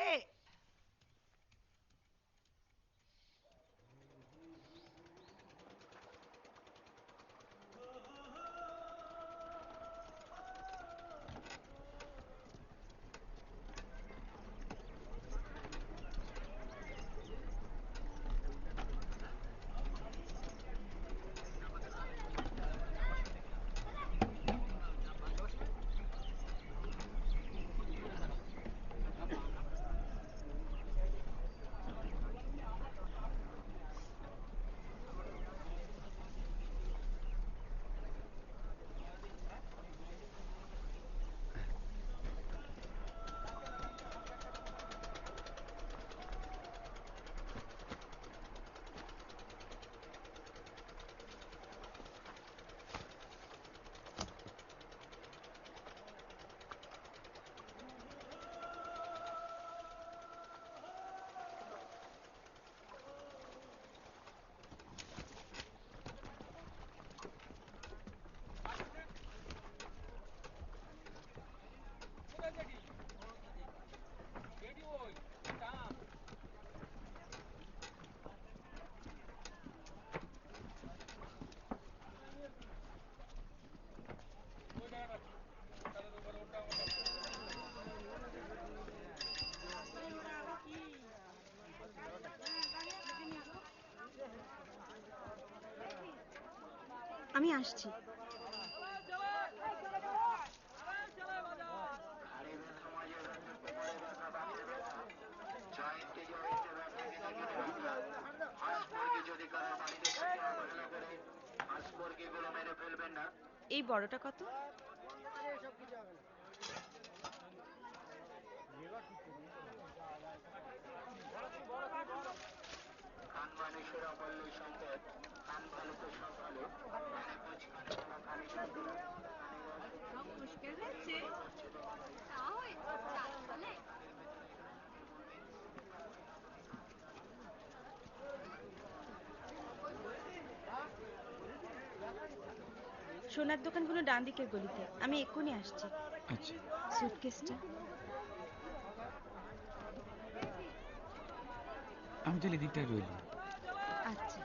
আমি আসছি। এই বড়টা কত? সোনার দোকানগুলো ডান দিকের গলিতে, আমি এক্ষুনি আসছি। আচ্ছা। সুটকেসটা আমি তাহলে দিকটায় রইলাম। আচ্ছা।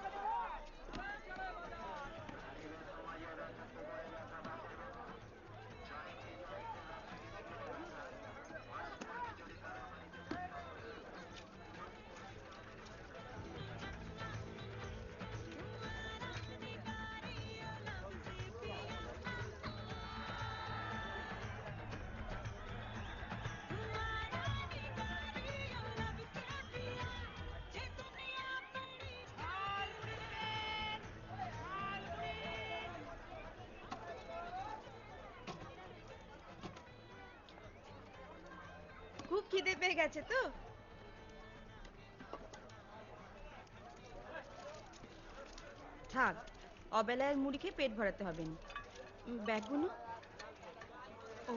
খুব খিদে পেয়ে গেছে তো? থাক, অবেলায় মুড়ি খেয়ে পেট ভরাতে হবে না। ব্যাগগুলো? ও,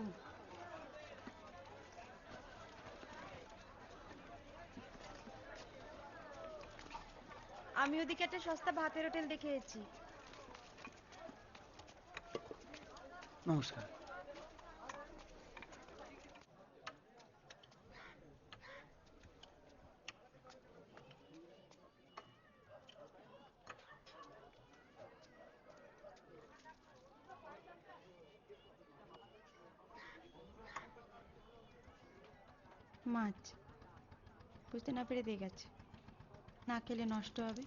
আমি ওদিকে একটা সস্তা ভাতের হোটেল দেখে এসেছি। নমস্কার। মাছ বুঝতে না পেরে দিয়ে গেছে, না খেলে নষ্ট হবে।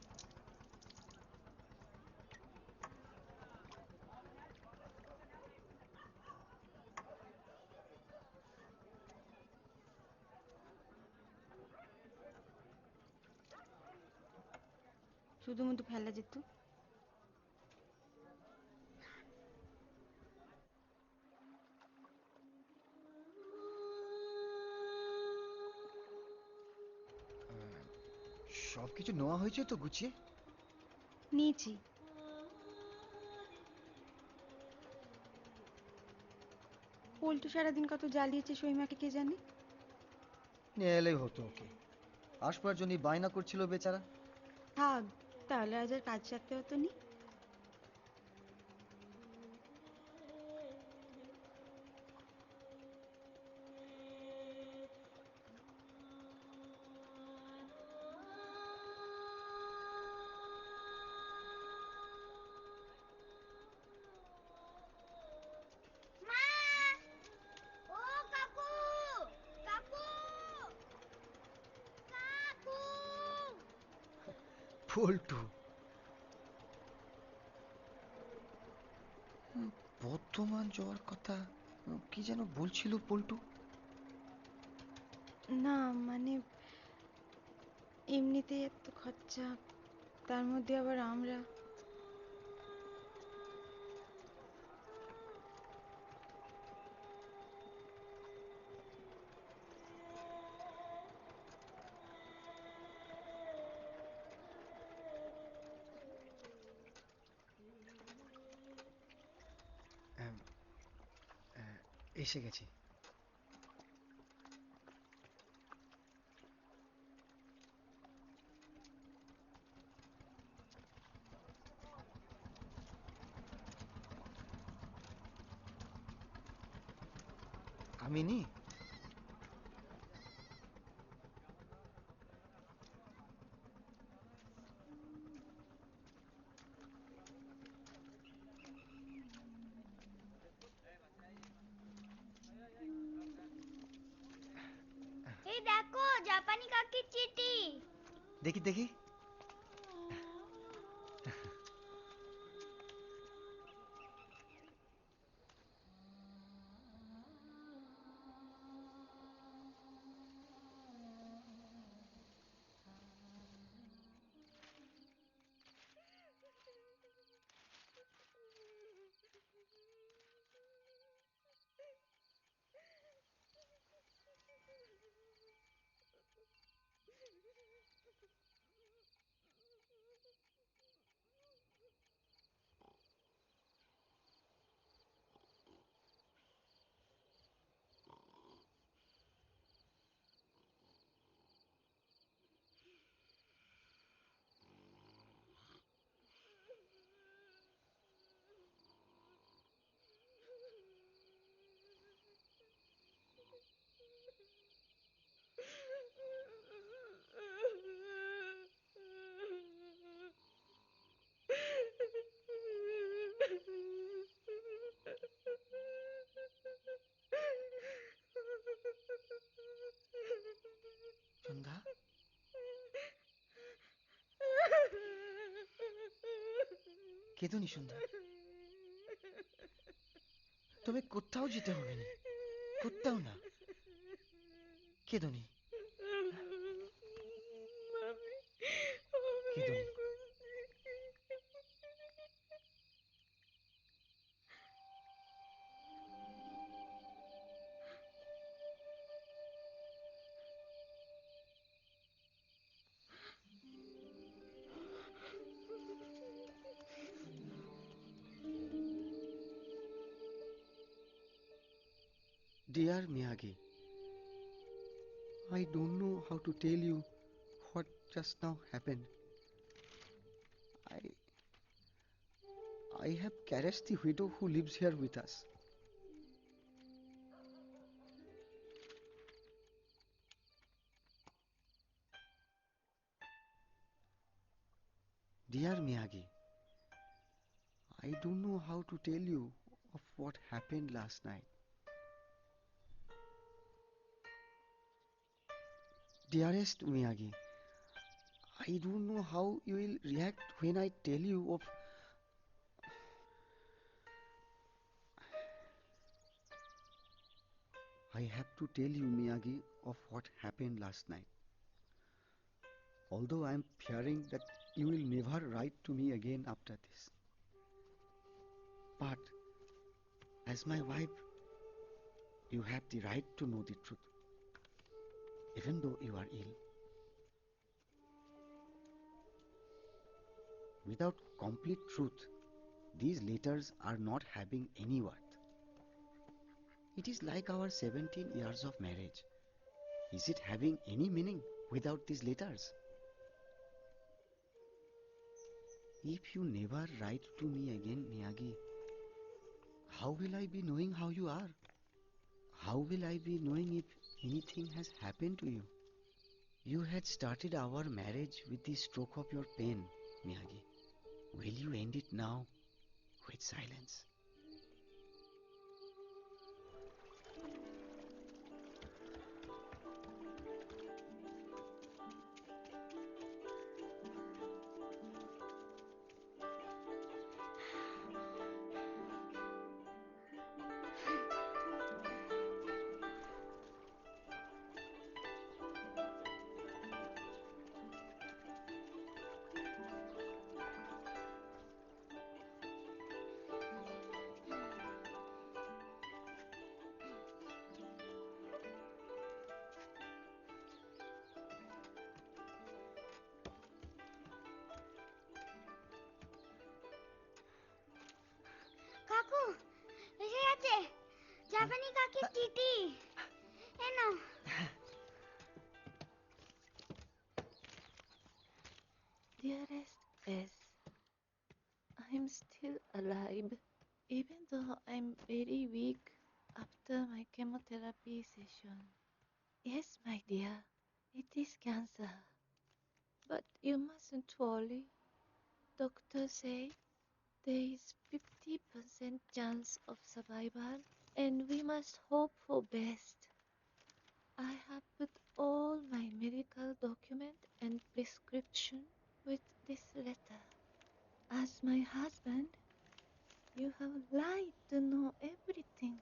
শুধু মতো ফেলা যেত। সবকিছু নেওয়া হয়েছে তো গুছিয়ে? নিয়েছি। পল্টু সারাদিন কত জ্বালিয়েছে সইমাকে কে জানে। নিয়ে এলেই হতো ওকে, আসবার জন্য বায়না করছিল বেচারা। থাক, তাহলে আজ আর কাজ সারতে হতো নি। পল্টু। বর্ধমান যাওয়ার কথা কি যেন বলছিল পল্টু। না মানে এমনিতেই এত খরচা, তার মধ্যে আবার আমরা। এসে গেছি। আমিনি, এই দেখো জাপানি কাকির চিঠি। দেখি দেখি। সন্ধ্যা, কেঁদোনি সন্ধ্যা। তুমি কোথাও যেতে হবে না, কোথাও না। কেঁদোনি, কেঁদোনি। Dear Miyagi, I don't know how to tell you what just now happened. I have caressed the widow who lives here with us. Dear Miyagi, I don't know how to tell you of what happened last night. Dearest Miyagi, I don't know how you will react when I tell you of... I have to tell you, Miyagi, of what happened last night. Although I am fearing that you will never write to me again after this. But as my wife, you have the right to know the truth, even though you are ill. Without complete truth, these letters are not having any worth. It is like our 17 years of marriage. Is it having any meaning without these letters? If you never write to me again, Miyagi, how will I be knowing how you are? How will I be knowing if anything has happened to you? You had started our marriage with the stroke of your pen, Miyagi. Will you end it now with silence? still alive, even though I'm very weak after my chemotherapy session. Yes, my dear, it is cancer. But you mustn't worry. Doctors say there is 50% chance of survival, and we must hope for best. I have put all my medical document and prescription with this letter. As my husband, you have lied to know everything.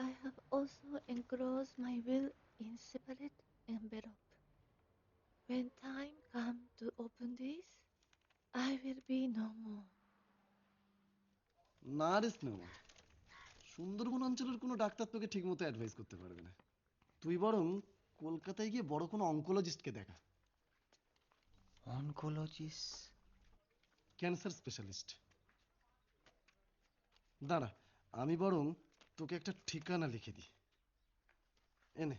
I have also enclosed my will in separate envelope. When time comes to open this, I will be no more. না রে স্নেহা, সুন্দরবন অঞ্চলের কোনো doctor তোকে ঠিক মতো advice করতে পারবে না। তুই বরং কলকাতায় গিয়ে বড় কোনো অনকোলজিস্টকে দেখা। অনকোলজিস্ট? Cancer specialist. দাঁড়া, আমি বরং তোকে একটা ঠিকানা লিখে দিই। এনে।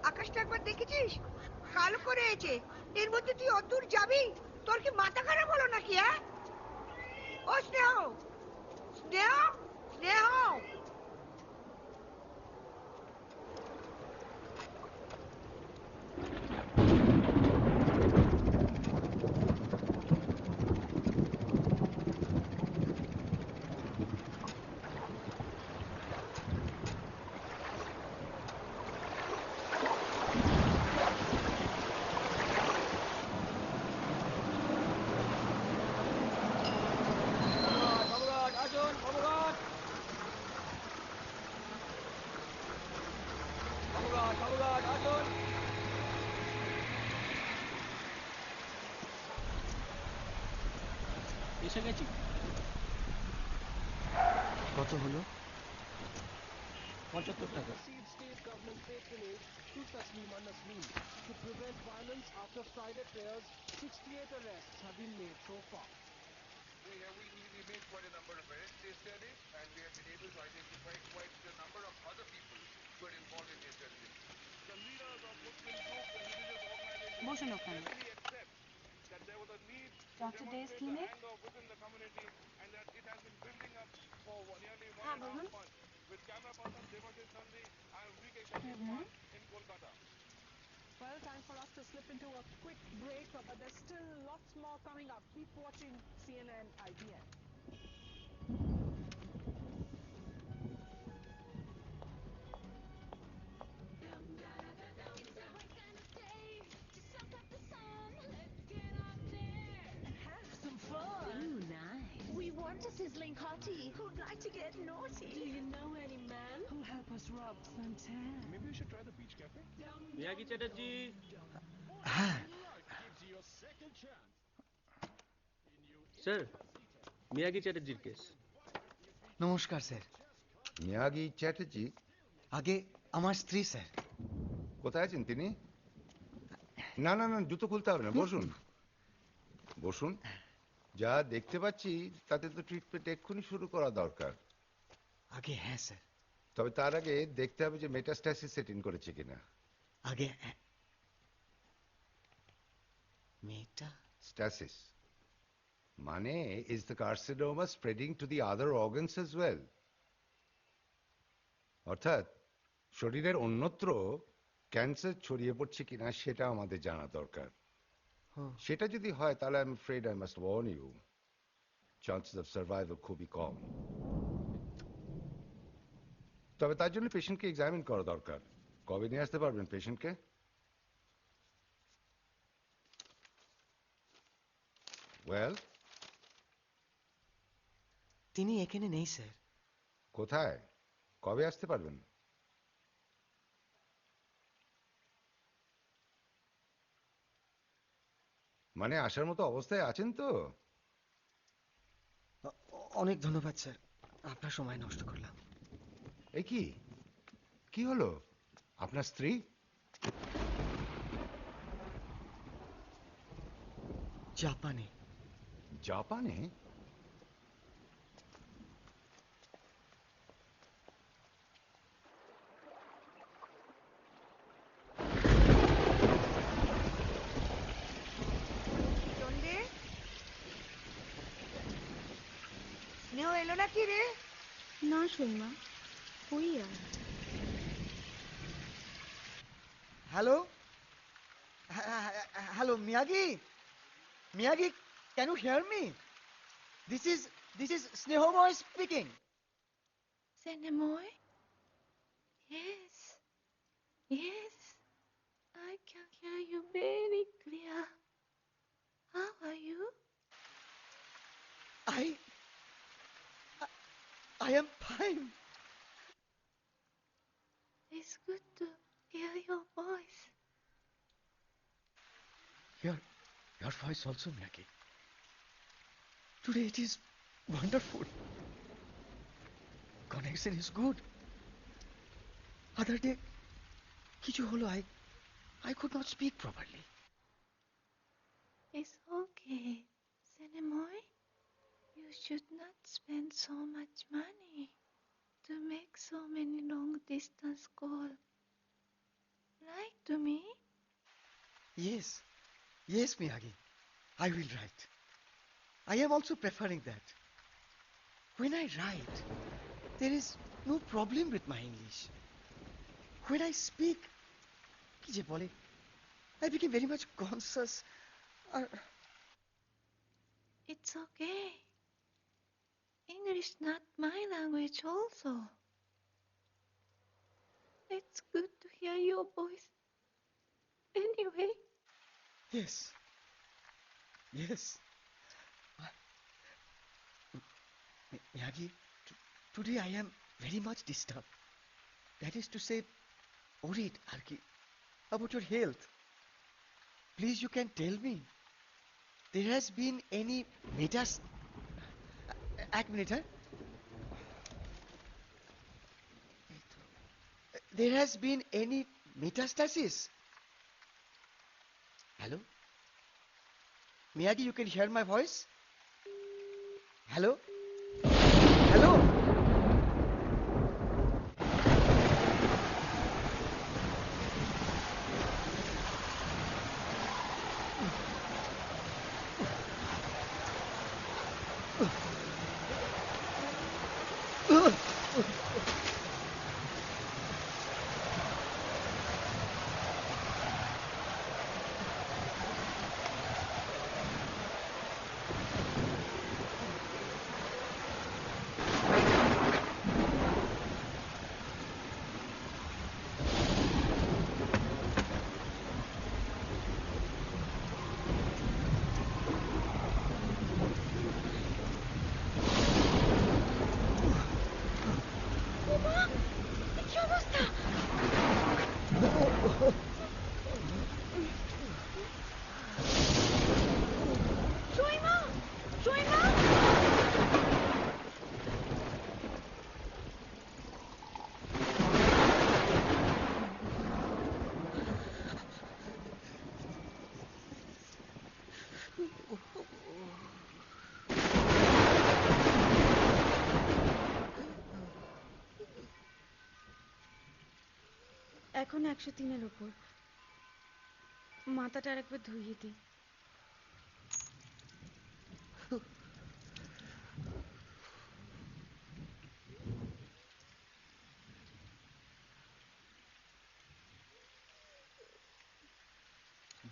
আকাশটা একবার দেখেছিস? কালো করে এসেছে। এর মধ্যে তুই অদূর যাবি? তোর কি মাথা খারাপ হলো নাকি? হ্যাঁ? ও স্নেহ, স্নেহ, স্নেহ। এসে গেছি। কত হলো? 75 টাকা। State government patronage to Taslima Nasreen. To prevent violence after Friday prayers, 68 arrests have been made so far. We made quite a number of arrests yesterday, and we have been able to identify quite a number of other people who are involved in this terrorism. The leaders of Muslim groups and religious organizations definitely accept that there was a need to demonstrate the anger within the community, and that it has been building up for nearly 1.5 months. With camera person Devashish Nandi and Vikesh Sharma in Kolkata. Well, time for us to slip into a quick break, but there's still lots more coming up. Keep watching CNN IBN. Want a sizzling hottie? Who'd like to get naughty? Do you know any men who'll help us rub some tan? Maybe we should try the beach cafe. Miyagi Chatterjee. হ্যাঁ sir, Miyagi চ্যাটার্জির case. নমস্কার sir. Miyagi Chatterjee? আগে আমার স্ত্রী sir. কোথায় আছেন তিনি? না না না, জুতো খুলতে হবে না, বসুন বসুন। যা দেখতে পাচ্ছি তাতে তো ট্রিটমেন্ট এক্ষুনি শুরু করা দরকার। আগে হ্যাঁ স্যার। তবে তার আগে দেখতে হবে যে মেটাস্ট্যাসিস সেট ইন করেছে কিনা। আগে মেটাস্ট্যাসিস মানে is the carcinoma spreading to the other organs as well? অর্থাৎ শরীরের অন্যত্র ক্যান্সার ছড়িয়ে পড়ছে কিনা সেটা আমাদের জানা দরকার। সেটা যদি হয় তাহলে I am afraid I must warn you, chances of survival খুবই কম। তবে তার জন্য পেশেন্টকে এক্সামিন করা দরকার। কবে নিয়ে আসতে পারবেন পেশেন্টকে? ওয়েল, তিনি এখানে নেই স্যার। কোথায়? কবে আসতে পারবেন? মানে আসার মতো অবস্থায় আছেন তো? অনেক ধন্যবাদ স্যার, আপনার সময় নষ্ট করলাম। এই কি কি হলো? আপনার স্ত্রী? জাপানে। জাপানে? চন্ডে, স্নেহ এলো নাকি রে? না সইমা, কই আর? Hello, hello Miyagi, Miyagi, can you hear me? This is Snehomoy speaking. Senemoy? Yes, yes, I can hear you very clear. How are you? I am fine. It's good to hear your voice. Your voice also, Miyagi. Today it is wonderful. Connection is good. Other day, কিছু হলো, I could not speak properly. It's okay, Senemoy. You should not spend so much money to make so many long-distance calls. Write to me. Yes, Miyagi. I will write. I am also preferring that. When I write, there is no problem with my English. When I speak, কি যে বলে, I became very much conscious. It's okay. English not my language also. It's good to hear your voice. Anyway. Yes. Miyagi, today I am very much disturbed. That is to say, worried about your health. Please, you can tell me. There has been any এক minute, হ্যাঁ? There has been any metastasis? Hello? Miyagi, you can hear my voice? Hello? Hello? এখন 103-এর উপর। মাথাটা আরেকবার ধুইয়ে দিই।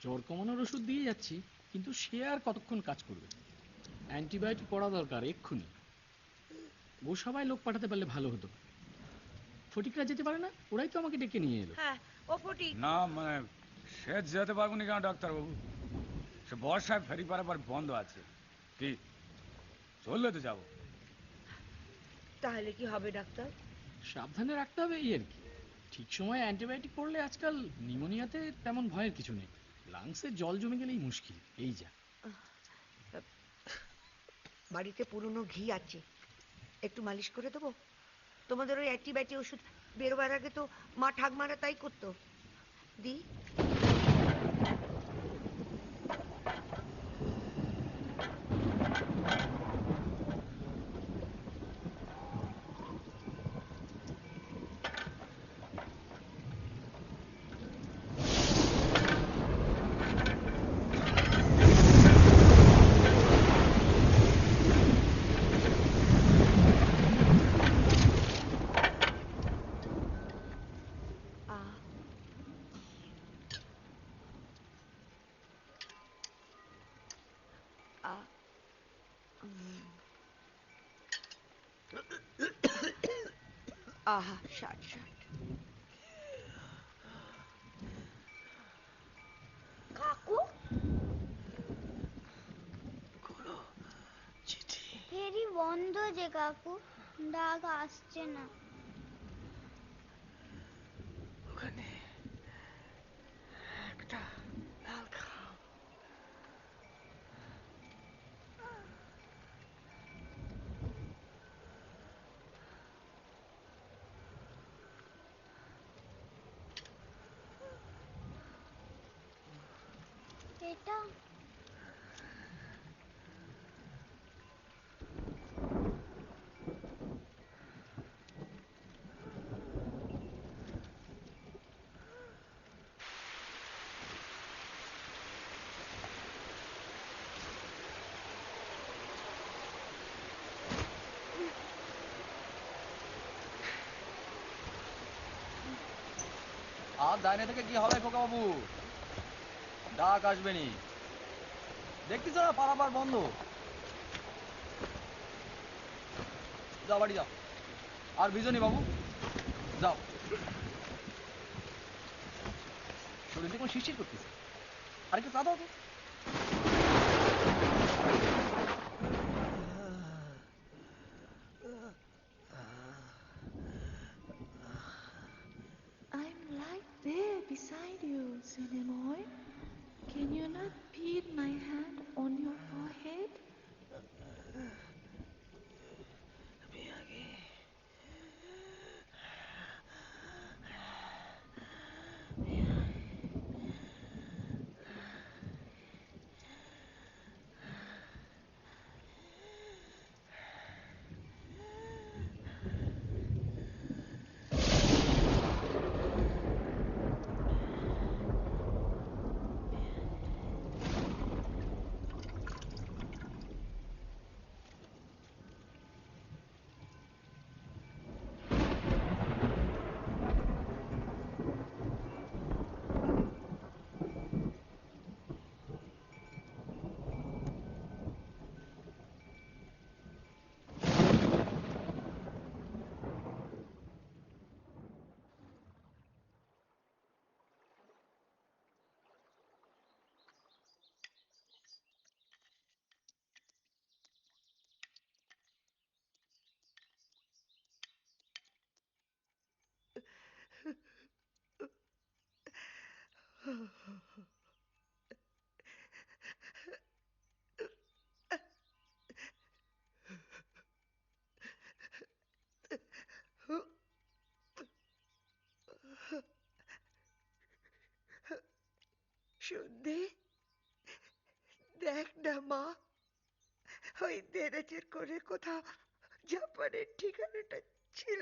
জ্বর কমানোর ওষুধ দিয়ে যাচ্ছি, কিন্তু সে আর কতক্ষণ কাজ করবে? অ্যান্টিবায়োটিক পড়া দরকার এক্ষুনি। গোসাবায় লোক পাঠাতে পারলে ভালো হতো। ফটিকরা যেতে পারে না? ওরাই তো আমাকে ডেকে নিয়ে এলো। হ্যাঁ, ও ফটিক। না মানে সে যেতে পারবো না কেন ডাক্তারবাবু? সে বর্ষায় ফেরি পারাবার বন্ধ আছে। কি চললে তো যাবো। তাহলে কি হবে ডাক্তার? সাবধানে রাখতে হবে এই আর কি। ঠিক সময়ে অ্যান্টিবায়োটিক পড়লে আজকাল নিউমোনিয়াতে তেমন ভয়ের কিছু নেই। লাংসে জল জমে গেলেই মুশকিল। এই যা। বাড়িতে পুরনো ঘি আছে, একটু মালিশ করে দেবো? তোমাদের ওই অ্যান্টিবায়োটিক ওষুধ বেরোবার আগে তো মা ঠাকমারা তাই করতো। দি আহা ষাট ষাট। কাকু ফেরি বন্ধ যে কাকু, ডাক আসছে না। ওখানে একটা লাল খাম। এটা আর ডাইনে থেকে কি হবে খোকা বাবু? ডাক আসবে নি, দেখতেছ না পারাপার বন্ধ। যাও বাড়ি যাও, আর ভিজনি বাবু, যাও। শরীরটা কোন শিরশির করতেছে, আরেকটু চা দাও তো। I'm right there beside you, Cinemoy. Can you not feel my hand on your forehead? সন্ধে দেখ না মা, ওই দেরাজের করে কোথাও জাপানের ঠিকানাটা ছিল।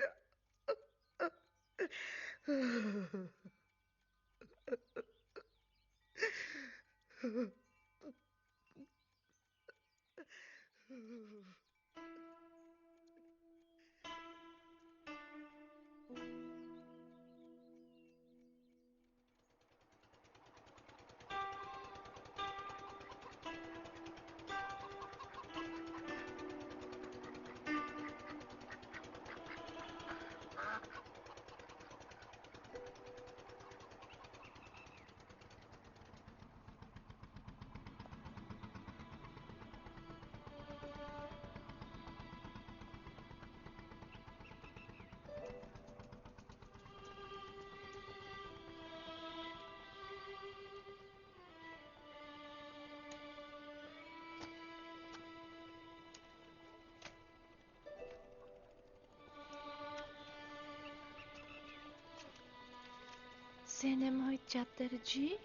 Senemoy Chatterjee,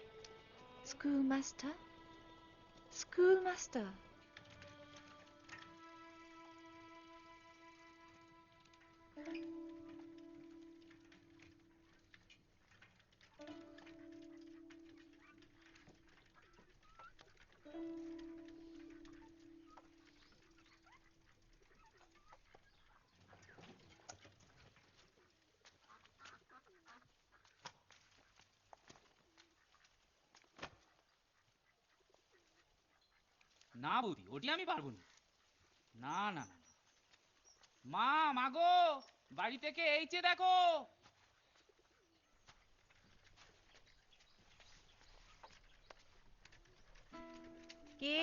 schoolmaster. Schoolmaster. না বৌদি, ওটি আমি পারবো না। না না না না। মা, মাগো, বাড়ি থেকে এইচে দেখো। কে?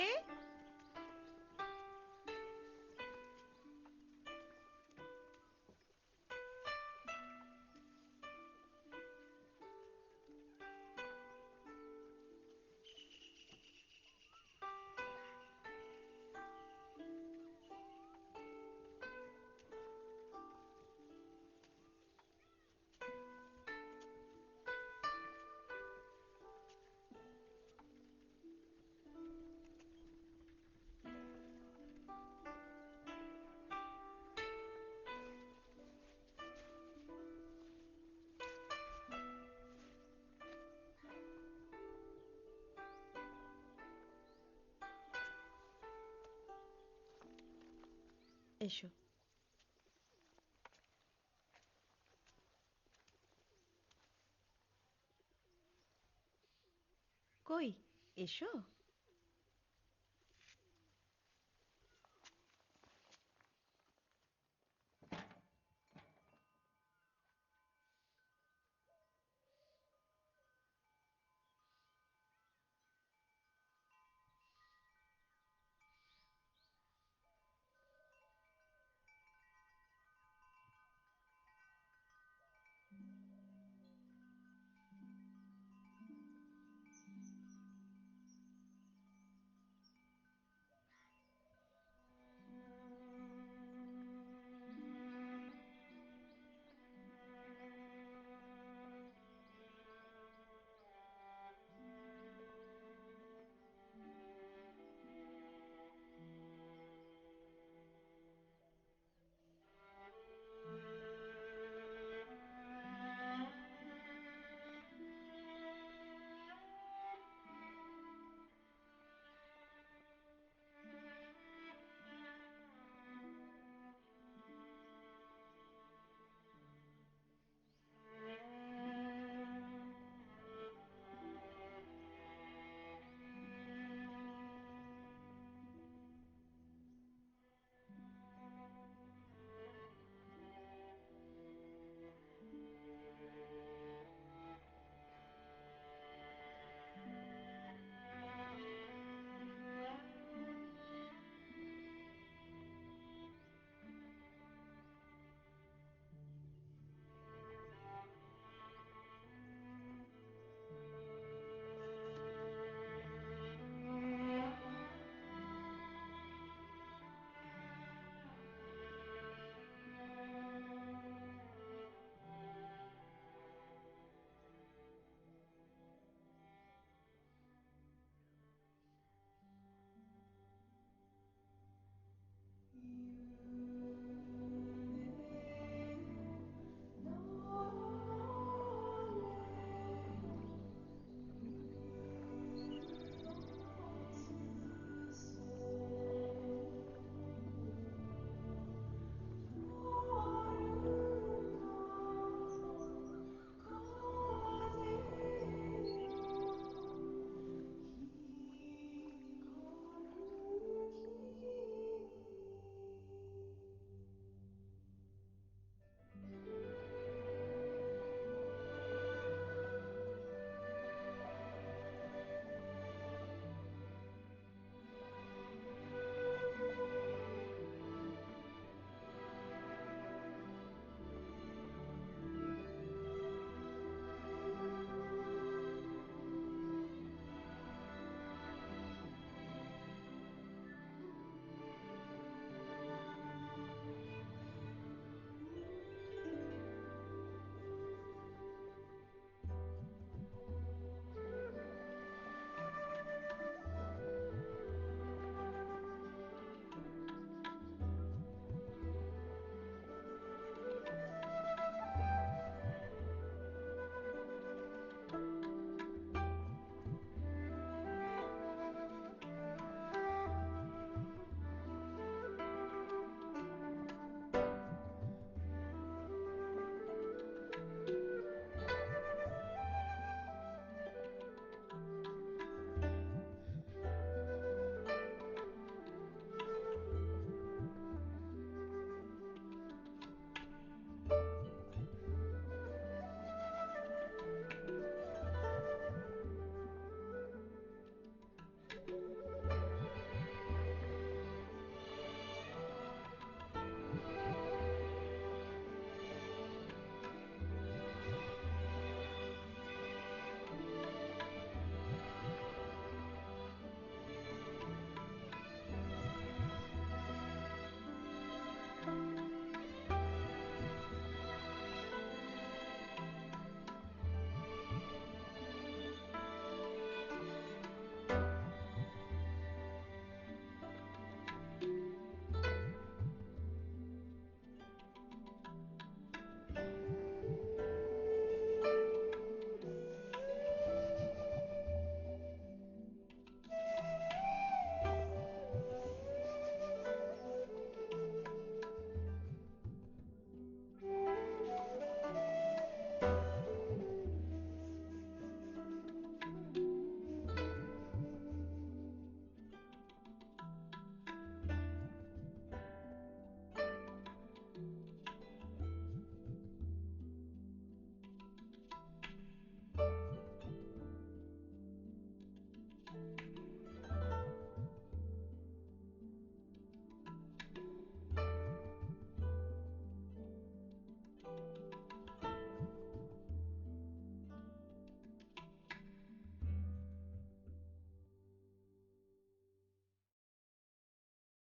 এসো। কই এসো।